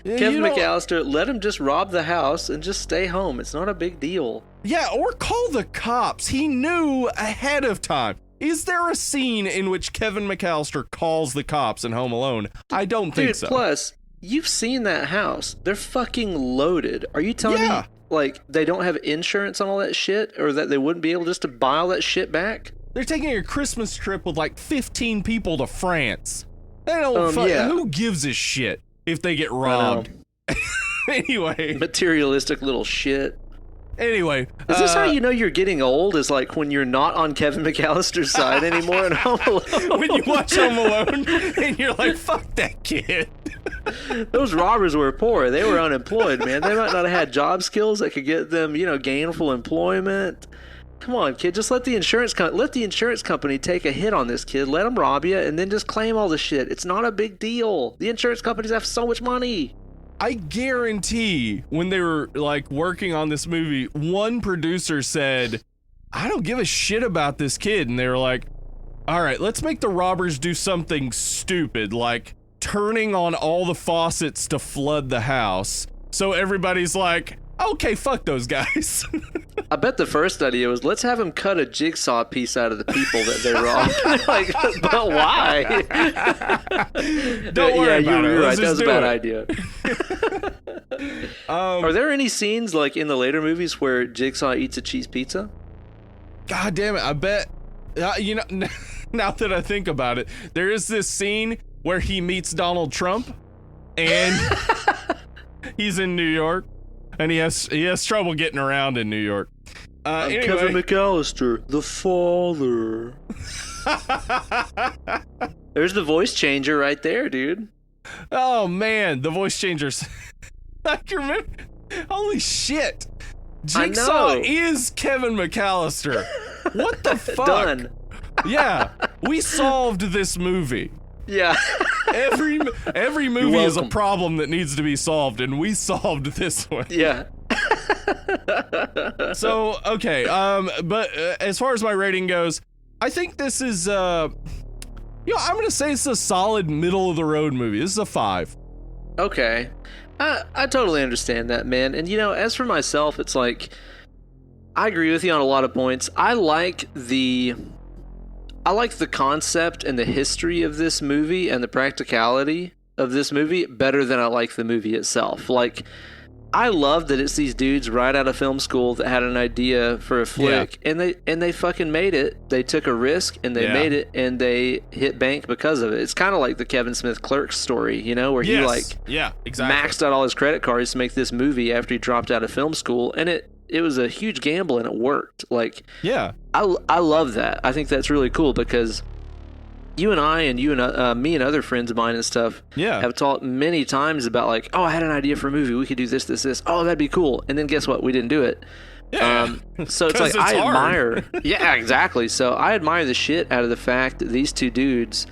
Kevin McCallister, let him just rob the house and just stay home. It's not a big deal. Yeah, or call the cops. He knew ahead of time. Is there a scene in which Kevin McCallister calls the cops in Home Alone? I don't think so. Plus, you've seen that house. They're fucking loaded. Are you telling me, like, they don't have insurance on all that shit? Or that they wouldn't be able just to buy all that shit back? They're taking a Christmas trip with like 15 people to France. They don't who gives a shit if they get robbed? Anyway. Materialistic little shit. Anyway. Is this how you know you're getting old? Is like when you're not on Kevin McCallister's side anymore in Home Alone? When you watch Home Alone and you're like, fuck that kid. Those robbers were poor. They were unemployed, man. They might not have had job skills that could get them, gainful employment. Come on, kid. Just let the insurance company take a hit on this kid. Let them rob you and then just claim all the shit. It's not a big deal. The insurance companies have so much money. I guarantee when they were like working on this movie, one producer said, I don't give a shit about this kid. And they were like, all right, let's make the robbers do something stupid, like turning on all the faucets to flood the house. So everybody's like, okay, fuck those guys. I bet the first idea was, let's have him cut a jigsaw piece out of the people that they robbed. Like, but why? Don't worry about it. You're right. That was a bad idea. Are there any scenes, like, in the later movies where Jigsaw eats a cheese pizza? God damn it. I bet, now that I think about it, there is this scene where he meets Donald Trump, and he's in New York. And he has trouble getting around in New York. Anyway. Kevin McCallister, the father. There's the voice changer right there, dude. Oh man, the voice changers. I can remember. Holy shit! Jigsaw is Kevin McCallister. What the fuck? Done. Yeah, we solved this movie. Yeah. Every movie is a problem that needs to be solved, and we solved this one. Yeah. So, okay, but as far as my rating goes, I think this is, I'm gonna say it's a solid middle-of-the-road movie. This is a 5. Okay. I totally understand that, man. And, as for myself, it's like, I agree with you on a lot of points. I like the concept and the history of this movie and the practicality of this movie better than I like the movie itself. Like, I love that it's these dudes right out of film school that had an idea for a flick, and they fucking made it. They took a risk and they made it, and they hit bank because of it. It's kind of like the Kevin Smith Clerks story, where he maxed out all his credit cards to make this movie after he dropped out of film school, and it was a huge gamble and it worked. Like, yeah, I love that. I think that's really cool because you and I and me and other friends of mine and stuff have talked many times about like, oh, I had an idea for a movie. We could do this. Oh, that'd be cool. And then guess what? We didn't do it. Yeah. So it's like, I admire. Yeah, exactly. So I admire the shit out of the fact that these two dudes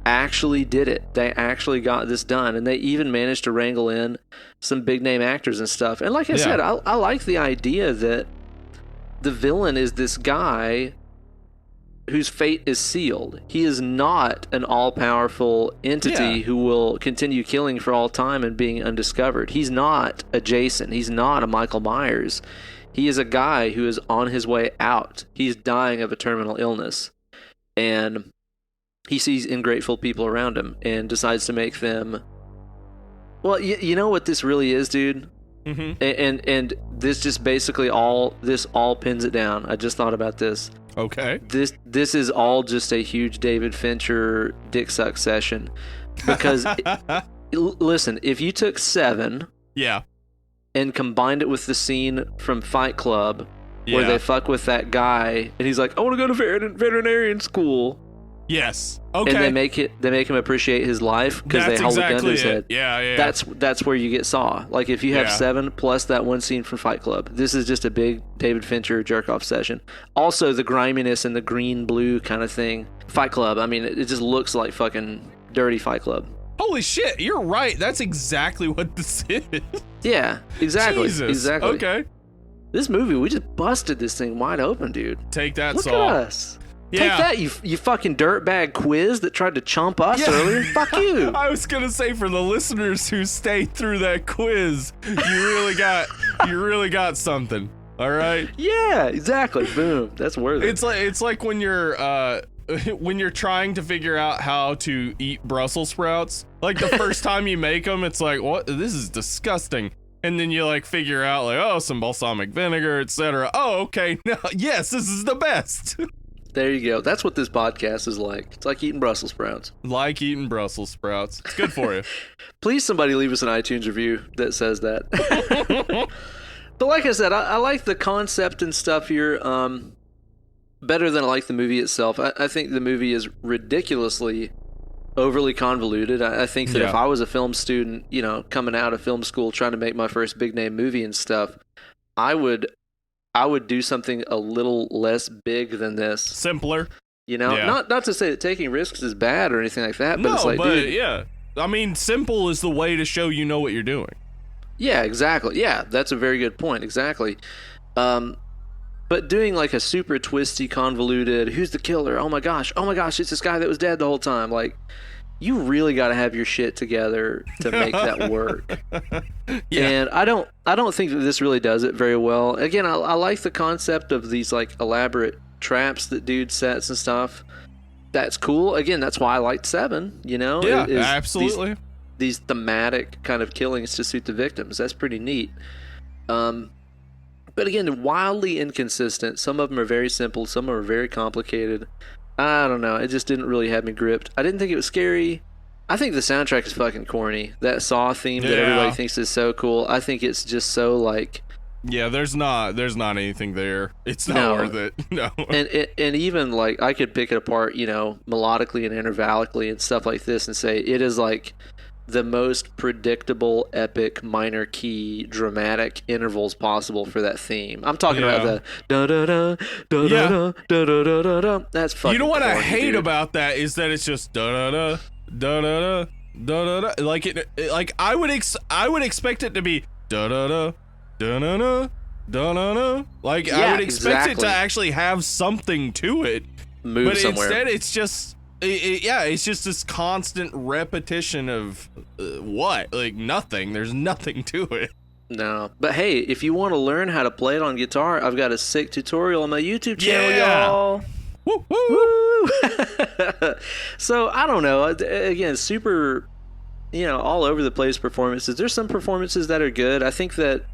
actually did it. They actually got this done, and they even managed to wrangle in some big name actors and stuff. And like I said, I like the idea that the villain is this guy whose fate is sealed. He is not an all-powerful entity who will continue killing for all time and being undiscovered. He's not a Jason. He's not a Michael Myers. He is a guy who is on his way out. He's dying of a terminal illness, and he sees ungrateful people around him and decides to make them... Well, you know what this really is, dude? Mm-hmm. And this just basically all pins it down. I just thought about this. Okay. This is all just a huge David Fincher dick suck session. Because, listen, if you took 7... Yeah. And combined it with the scene from Fight Club where they fuck with that guy and he's like, I want to go to veterinarian school. Yes. Okay. And they make him appreciate his life because they hold a gun to his head. Yeah. That's where you get Saw. Like, if you have 7 plus that one scene from Fight Club, this is just a big David Fincher jerk-off session. Also, the griminess and the green-blue kind of thing. Fight Club, I mean, it just looks like fucking dirty Fight Club. Holy shit, you're right. That's exactly what this is. Yeah, exactly. Jesus. Exactly. Okay. This movie, we just busted this thing wide open, dude. Take that, Look Saw. at us. Yeah. Take that, you fucking dirtbag quiz that tried to chump us earlier. Fuck you. I was gonna say, for the listeners who stayed through that quiz, you really got something. All right. Yeah, exactly. Boom. That's worth it. It's like when you're trying to figure out how to eat Brussels sprouts. Like, the first time you make them, it's like, what? This is disgusting. And then you like figure out like, oh, some balsamic vinegar, etc. Oh, okay. No, yes, this is the best. There you go. That's what this podcast is like. It's like eating Brussels sprouts. Like eating Brussels sprouts. It's good for you. Please, somebody leave us an iTunes review that says that. But like I said, I like the concept and stuff here better than I like the movie itself. I think the movie is ridiculously overly convoluted. I think that if I was a film student, you know, coming out of film school trying to make my first big name movie and stuff, I would do something a little less big than this. Simpler. You know, not to say that taking risks is bad or anything like that, but no, it's like, dude, yeah. I mean, simple is the way to show you know what you're doing. Yeah, exactly. Yeah, that's a very good point. Exactly. But doing like a super twisty, convoluted, who's the killer? Oh my gosh, it's this guy that was dead the whole time. Like, you really got to have your shit together to make that work. And I don't think that this really does it very well. Again, I like the concept of these like elaborate traps that dude sets and stuff. That's cool. Again, that's why I liked 7, you know? Yeah, absolutely. These thematic kind of killings to suit the victims. That's pretty neat. But again, wildly inconsistent. Some of them are very simple. Some of them are very complicated. I don't know. It just didn't really have me gripped. I didn't think it was scary. I think the soundtrack is fucking corny. That Saw theme that everybody thinks is so cool. I think it's just so like... Yeah, there's not anything there. It's not worth it. No. And even like I could pick it apart, you know, melodically and intervallically and stuff like this and say it is like the most predictable, epic, minor key, dramatic intervals possible for that theme. I'm talking about the da da da da da da da da da da. That's fucking. You know what corny, I hate dude. about that is that it's just da da da da da da da da. Like like I would expect it to be da da da da da da da da da. Like I would expect it to actually have something to it. Move somewhere. Instead, it's just. It's just this constant repetition of what? Like nothing. There's nothing to it. No. But hey, if you want to learn how to play it on guitar, I've got a sick tutorial on my YouTube channel, y'all. Woo, woo. Woo. So, I don't know. Again, super, you know, all over the place performances. There's some performances that are good. I think that,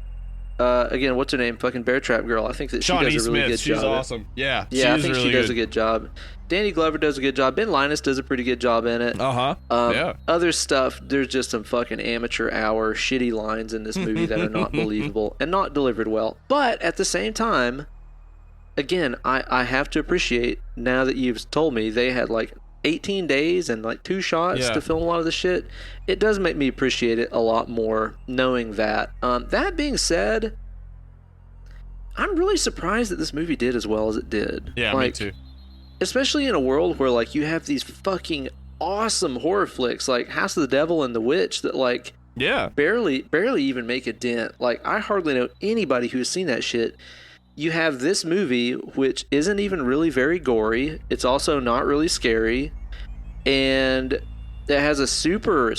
again, what's her name? Fucking Bear Trap Girl. I think that she does a really good job. She's awesome. Yeah, I think she does a good job. Danny Glover does a good job. Ben Linus does a pretty good job in it. Other stuff, there's just some fucking amateur hour shitty lines in this movie that are not believable and not delivered well. But at the same time, again, I have to appreciate, now that you've told me they had like 18 days and like 2 shots to film a lot of the shit, it does make me appreciate it a lot more knowing that. That being said, I'm really surprised that this movie did as well as it did. Yeah, like, me too. Especially in a world where like you have these fucking awesome horror flicks like House of the Devil and The Witch that like barely even make a dent. Like I hardly know anybody who's seen that shit. You have this movie which isn't even really very gory. It's also not really scary, and it has a super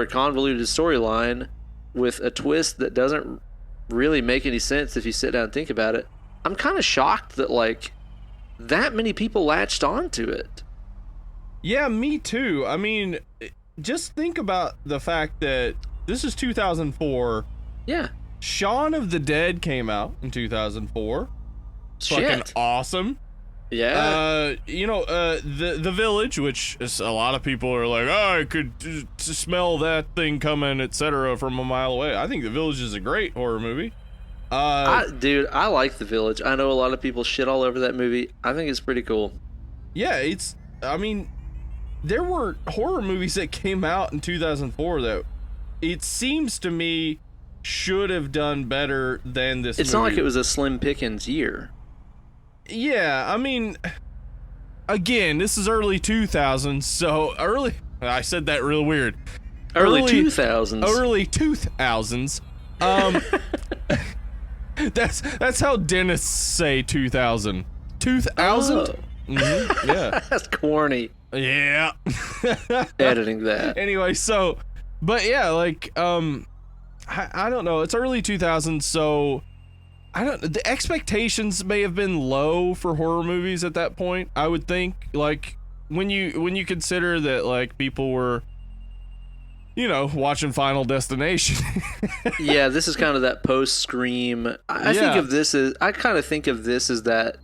convoluted storyline with a twist that doesn't really make any sense if you sit down and think about it. I'm kind of shocked that like that many people latched onto it. Yeah, me too. I mean, just think about the fact that this is 2004. Yeah. Shaun of the Dead came out in 2004. Shit. Fucking awesome. Yeah. The Village, which is a lot of people are like, oh, I could smell that thing coming, etc., from a mile away. I think The Village is a great horror movie. Dude, I like The Village. I know a lot of people shit all over that movie. I think it's pretty cool. Yeah, I mean, there were horror movies that came out in 2004 that it seems to me should have done better than this movie. It's not like it was a slim pickings year. Yeah, I mean, again, this is early 2000s, so I said that real weird. Early 2000s. Early 2000s. That's how dentists say 2000. 2000? Oh. Mm-hmm, yeah. That's corny. Yeah. Editing that. Anyway, so, but yeah, like, I don't know. It's early 2000s, so the expectations may have been low for horror movies at that point. I would think, like, when you consider that, like, people were, you know, watching Final Destination. Yeah, this is kind of that post-Scream. I kind of think of this as that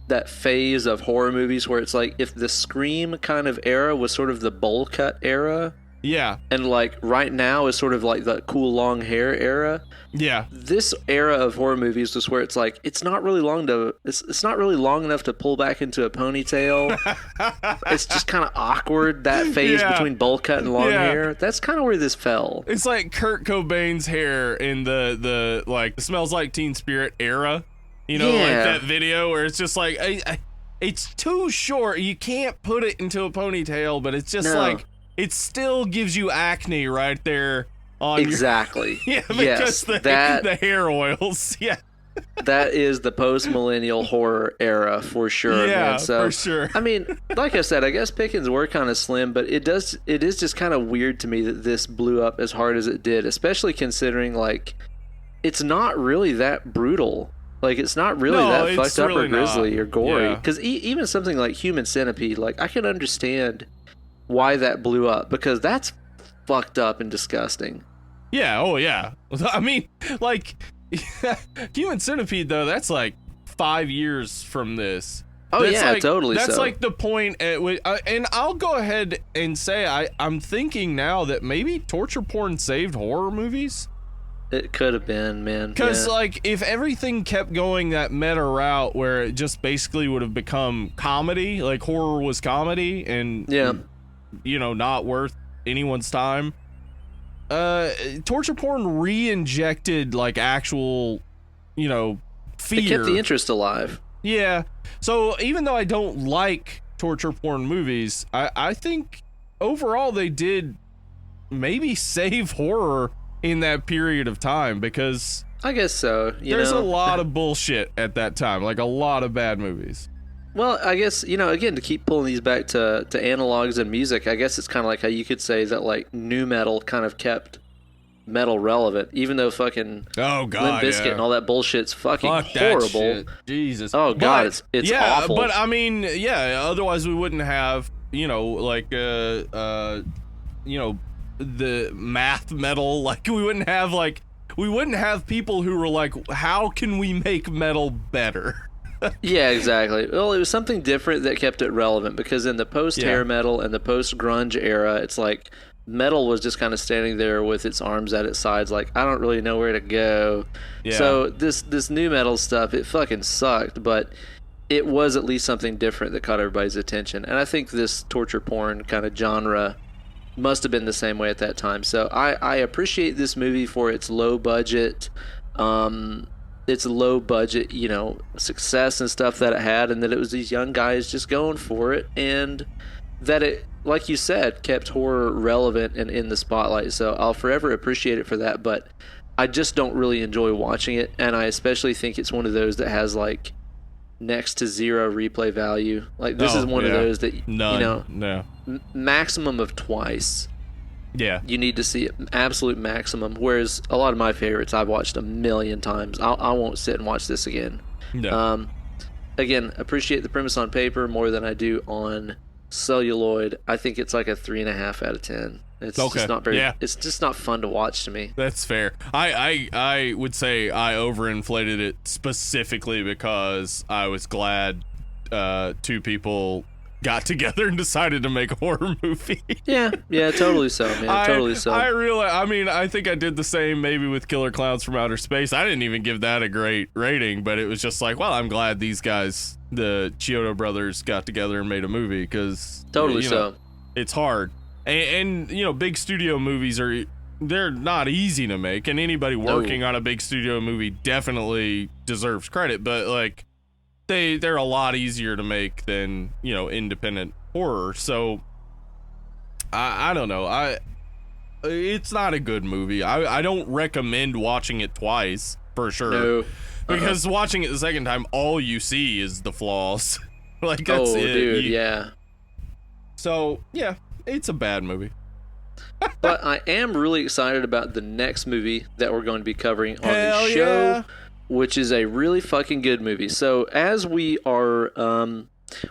that phase of horror movies where it's like if the Scream kind of era was sort of the bowl cut era. Yeah. And like right now is sort of like the cool long hair era. Yeah. This era of horror movies was where it's like it's not really long enough to pull back into a ponytail. It's just kind of awkward, that phase between bowl cut and long hair. That's kind of where this fell. It's like Kurt Cobain's hair in the like Smells Like Teen Spirit era. You know, like that video where it's just like it's too short. You can't put it into a ponytail, but it's just like it still gives you acne right there on exactly. Yeah, because the hair oils. Yeah. That is the post-millennial horror era for sure. Yeah, man. So, for sure. I mean, like I said, I guess pickings were kind of slim, but it is just kind of weird to me that this blew up as hard as it did, especially considering like it's not really that brutal. Like it's not really that fucked up or grisly or gory. Because even something like Human Centipede, like I can understand why that blew up because that's fucked up and disgusting. Yeah, oh yeah. I mean, like Human Centipede though, that's like 5 years from this. Oh that's yeah, like, totally. That's like the point at which, and I'll go ahead and say I'm thinking now that maybe torture porn saved horror movies. It could have been, man. Because like if everything kept going that meta route where it just basically would have become comedy, like horror was comedy, and you know, not worth anyone's time. Torture porn re-injected like actual, you know, fear. It kept the interest alive. Yeah. So even though I don't like torture porn movies, I think overall they did maybe save horror in that period of time because I guess so. There's a lot of bullshit at that time, like a lot of bad movies. Well, I guess, you know, again, to keep pulling these back to analogs and music, I guess it's kind of like how you could say that, like, nu metal kind of kept metal relevant, even though fucking Limp Bizkit and all that bullshit's fucking horrible. Jesus. Oh, God, it's awful. But, I mean, otherwise we wouldn't have, you know, like, you know, the math metal, like, we wouldn't have people who were like, how can we make metal better? Yeah, exactly. Well, it was something different that kept it relevant because in the post-hair metal and the post-grunge era, it's like metal was just kind of standing there with its arms at its sides like, I don't really know where to go. Yeah. So this new metal stuff, it fucking sucked, but it was at least something different that caught everybody's attention. And I think this torture porn kind of genre must have been the same way at that time. So I appreciate this movie for its low budget, you know, success and stuff that it had, and that it was these young guys just going for it, and that it, like you said, kept horror relevant and in the spotlight. So I'll forever appreciate it for that, but I just don't really enjoy watching it, and I especially think it's one of those that has like next to zero replay value. Like this is one of those that maximum of twice. Yeah, you need to see it absolute maximum. Whereas a lot of my favorites I've watched a million times. I won't sit and watch this again. No. Again, appreciate the premise on paper more than I do on celluloid. I think it's like a 3.5 out of 10. It's just not very. Yeah. It's just not fun to watch to me. That's fair. I would say I overinflated it specifically because I was glad two people got together and decided to make a horror movie. yeah, totally so, man. Totally so. I mean, I think I did the same maybe with Killer Clowns from Outer Space. I didn't even give that a great rating, but it was just like, well, I'm glad these guys, the Chiodo brothers, got together and made a movie because it's hard. And you know, big studio movies they're not easy to make, and anybody working on a big studio movie definitely deserves credit, but like they're a lot easier to make than, you know, independent horror. So I don't know. It's not a good movie. I don't recommend watching it twice for sure. No. Because watching it the second time, all you see is the flaws. Like that's it. Dude, yeah. So yeah, it's a bad movie. But I am really excited about the next movie that we're going to be covering on the show. Yeah. Which is a really fucking good movie. So as we are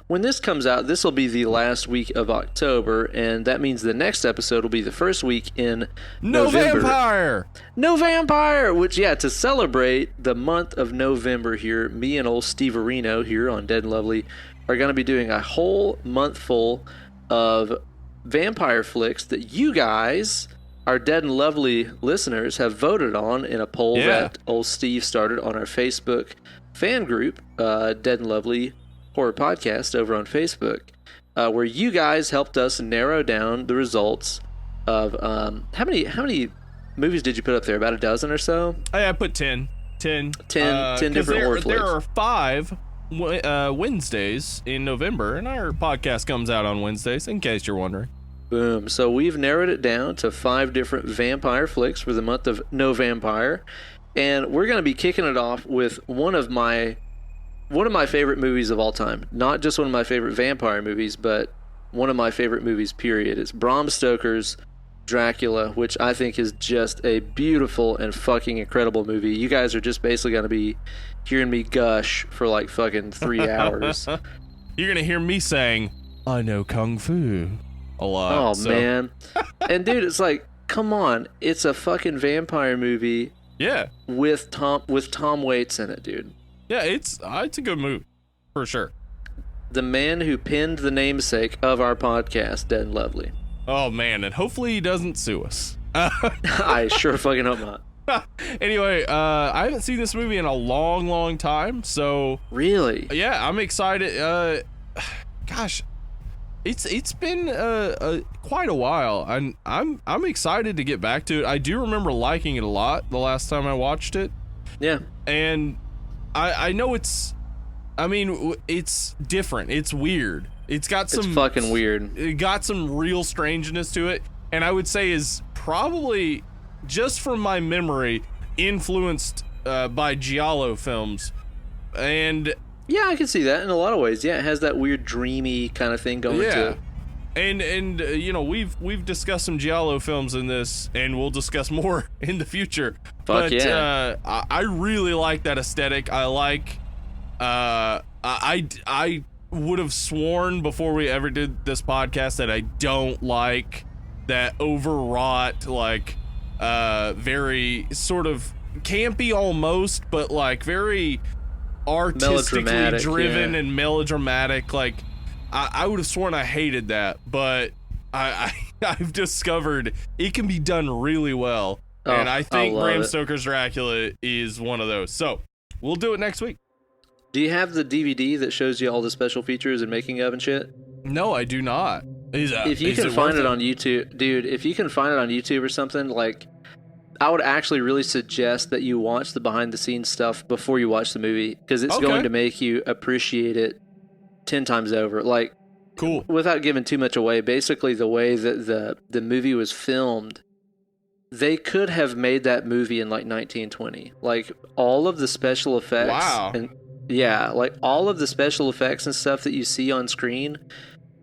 when this comes out, this will be the last week of October, and that means the next episode will be the first week in November. No Vampire! Which, yeah, to celebrate the month of November here, me and old Steve Areno here on Dead and Lovely are going to be doing a whole month full of vampire flicks that you guys, our Dead and Lovely listeners, have voted on in a poll that old Steve started on our Facebook fan group, Dead and Lovely Horror Podcast over on Facebook, where you guys helped us narrow down the results of how many movies did you put up there? About a dozen or so? I put 10 different horror flicks. There are 5 Wednesdays in November, and our podcast comes out on Wednesdays, in case you're wondering. Boom. So we've narrowed it down to 5 different vampire flicks for the month of No Vampire, and we're going to be kicking it off with one of my favorite movies of all time. Not just one of my favorite vampire movies, but one of my favorite movies, period. It's Bram Stoker's Dracula, which I think is just a beautiful and fucking incredible movie. You guys are just basically going to be hearing me gush for like fucking 3 hours. You're going to hear me saying, I know Kung Fu a lot. Oh, man. And dude, it's like, come on. It's a fucking vampire movie. Yeah. With Tom Waits in it, dude. Yeah, it's a good movie, for sure. The man who penned the namesake of our podcast, Dead and Lovely. Oh, man, and hopefully he doesn't sue us. I sure fucking hope not. Anyway, I haven't seen this movie in a long, long time, so... Really? Yeah, I'm excited. Gosh, it's been quite a while, and I'm excited to get back to it. I do remember liking it a lot the last time I watched it. Yeah. And I know it's different. It's weird. It's fucking weird. It got some real strangeness to it, and I would say is probably, just from my memory, influenced by Giallo films. And yeah, I can see that in a lot of ways. Yeah, it has that weird dreamy kind of thing going to it. And you know, we've discussed some Giallo films in this, and we'll discuss more in the future. Fuck yeah. I really like that aesthetic. I like I would have sworn before we ever did this podcast that I don't like that overwrought, like very sort of campy almost, but like very artistically driven and melodramatic. Like I would have sworn I hated that, but I've discovered it can be done really well. And I think Bram Stoker's Dracula is one of those. So we'll do it next week. Do you have the DVD that shows you all the special features and making of and shit? No, I do not. If you can find it on YouTube, dude, if you can find it on YouTube or something, like, I would actually really suggest that you watch the behind the scenes stuff before you watch the movie, because it's going to make you appreciate it 10 times over. Like, cool. Without giving too much away, basically the way that the movie was filmed, they could have made that movie in like 1920. Like, all of the special effects. Wow. And yeah, like all of the special effects and stuff that you see on screen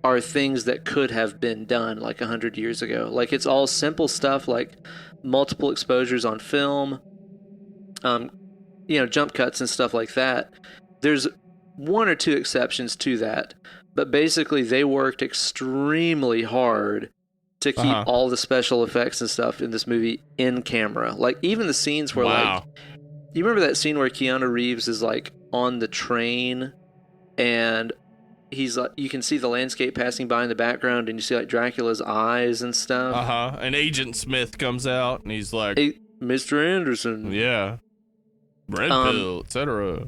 are things that could have been done like 100 years ago. Like, it's all simple stuff like multiple exposures on film, jump cuts and stuff like that. There's 1 or 2 exceptions to that, but basically they worked extremely hard to keep all the special effects and stuff in this movie in camera. Like, even the scenes where like, you remember that scene where Keanu Reeves is like on the train and he's like, you can see the landscape passing by in the background and you see like Dracula's eyes and stuff. And Agent Smith comes out and he's like, hey, Mr. Anderson. Yeah. Red pill, etc.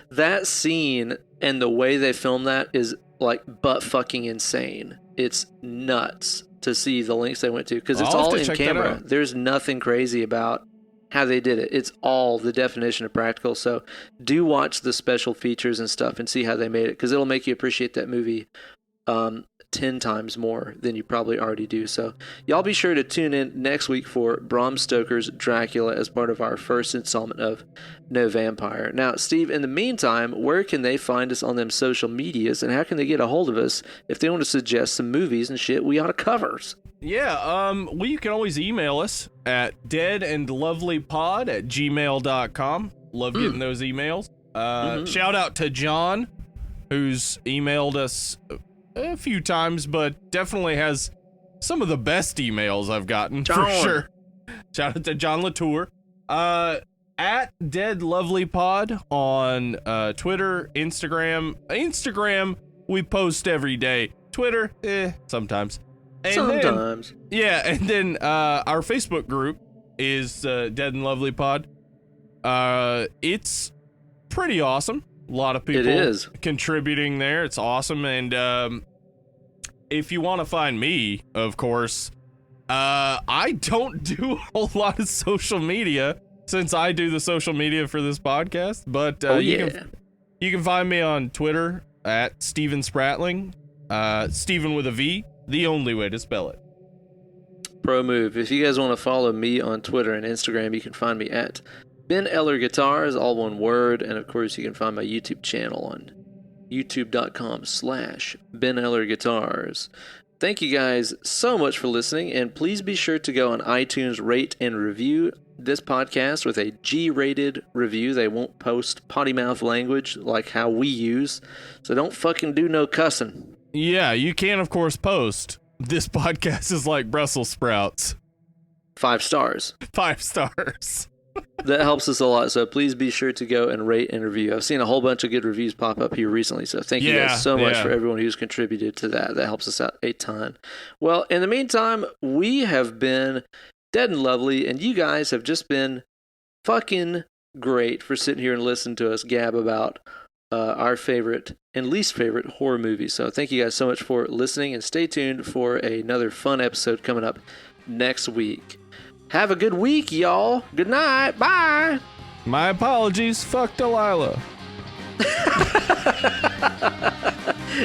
That scene and the way they film that is like butt fucking insane. It's nuts to see the lengths they went to, because it's all in camera. There's nothing crazy about how they did it. It's all the definition of practical. So do watch the special features and stuff and see how they made it, because it'll make you appreciate that movie 10 times more than you probably already do. So y'all be sure to tune in next week for Bram Stoker's Dracula as part of our first installment of No Vampire. Now, Steve, in the meantime, where can they find us on them social medias, and how can they get a hold of us if they want to suggest some movies and shit we ought to cover? Yeah, well, you can always email us at deadandlovelypod@gmail.com. Love getting those emails. Shout out to John, who's emailed us a few times, but definitely has some of the best emails I've gotten, for sure. Shout out to John Latour. At Dead Lovely Pod on Twitter, Instagram. Instagram, we post every day. Twitter, sometimes. And sometimes. And then our Facebook group is Dead and Lovely Pod. It's pretty awesome. A lot of people contributing there. It's awesome. And if you want to find me, of course, I don't do a whole lot of social media since I do the social media for this podcast. But you can find me on Twitter at Steven Spratling. Steven with a V, the only way to spell it. Pro move. If you guys want to follow me on Twitter and Instagram, you can find me at Ben Eller Guitars, all one word. And of course, you can find my YouTube channel on youtube.com/Ben Eller Guitars. Thank you guys so much for listening, and please be sure to go on iTunes, rate, and review this podcast with a G-rated review. They won't post potty mouth language like how we use, so don't fucking do no cussing. Yeah, you can, of course, post. This podcast is like Brussels sprouts. 5 stars. 5 stars. That helps us a lot, so please be sure to go and rate and review. I've seen a whole bunch of good reviews pop up here recently, so thank you guys so much for everyone who's contributed to that. That helps us out a ton. Well, in the meantime, we have been Dead and Lovely, and you guys have just been fucking great for sitting here and listening to us gab about our favorite and least favorite horror movies. So thank you guys so much for listening, and stay tuned for another fun episode coming up next week. Have a good week, y'all. Good night. Bye. My apologies. Fuck Delilah.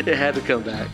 It had to come back.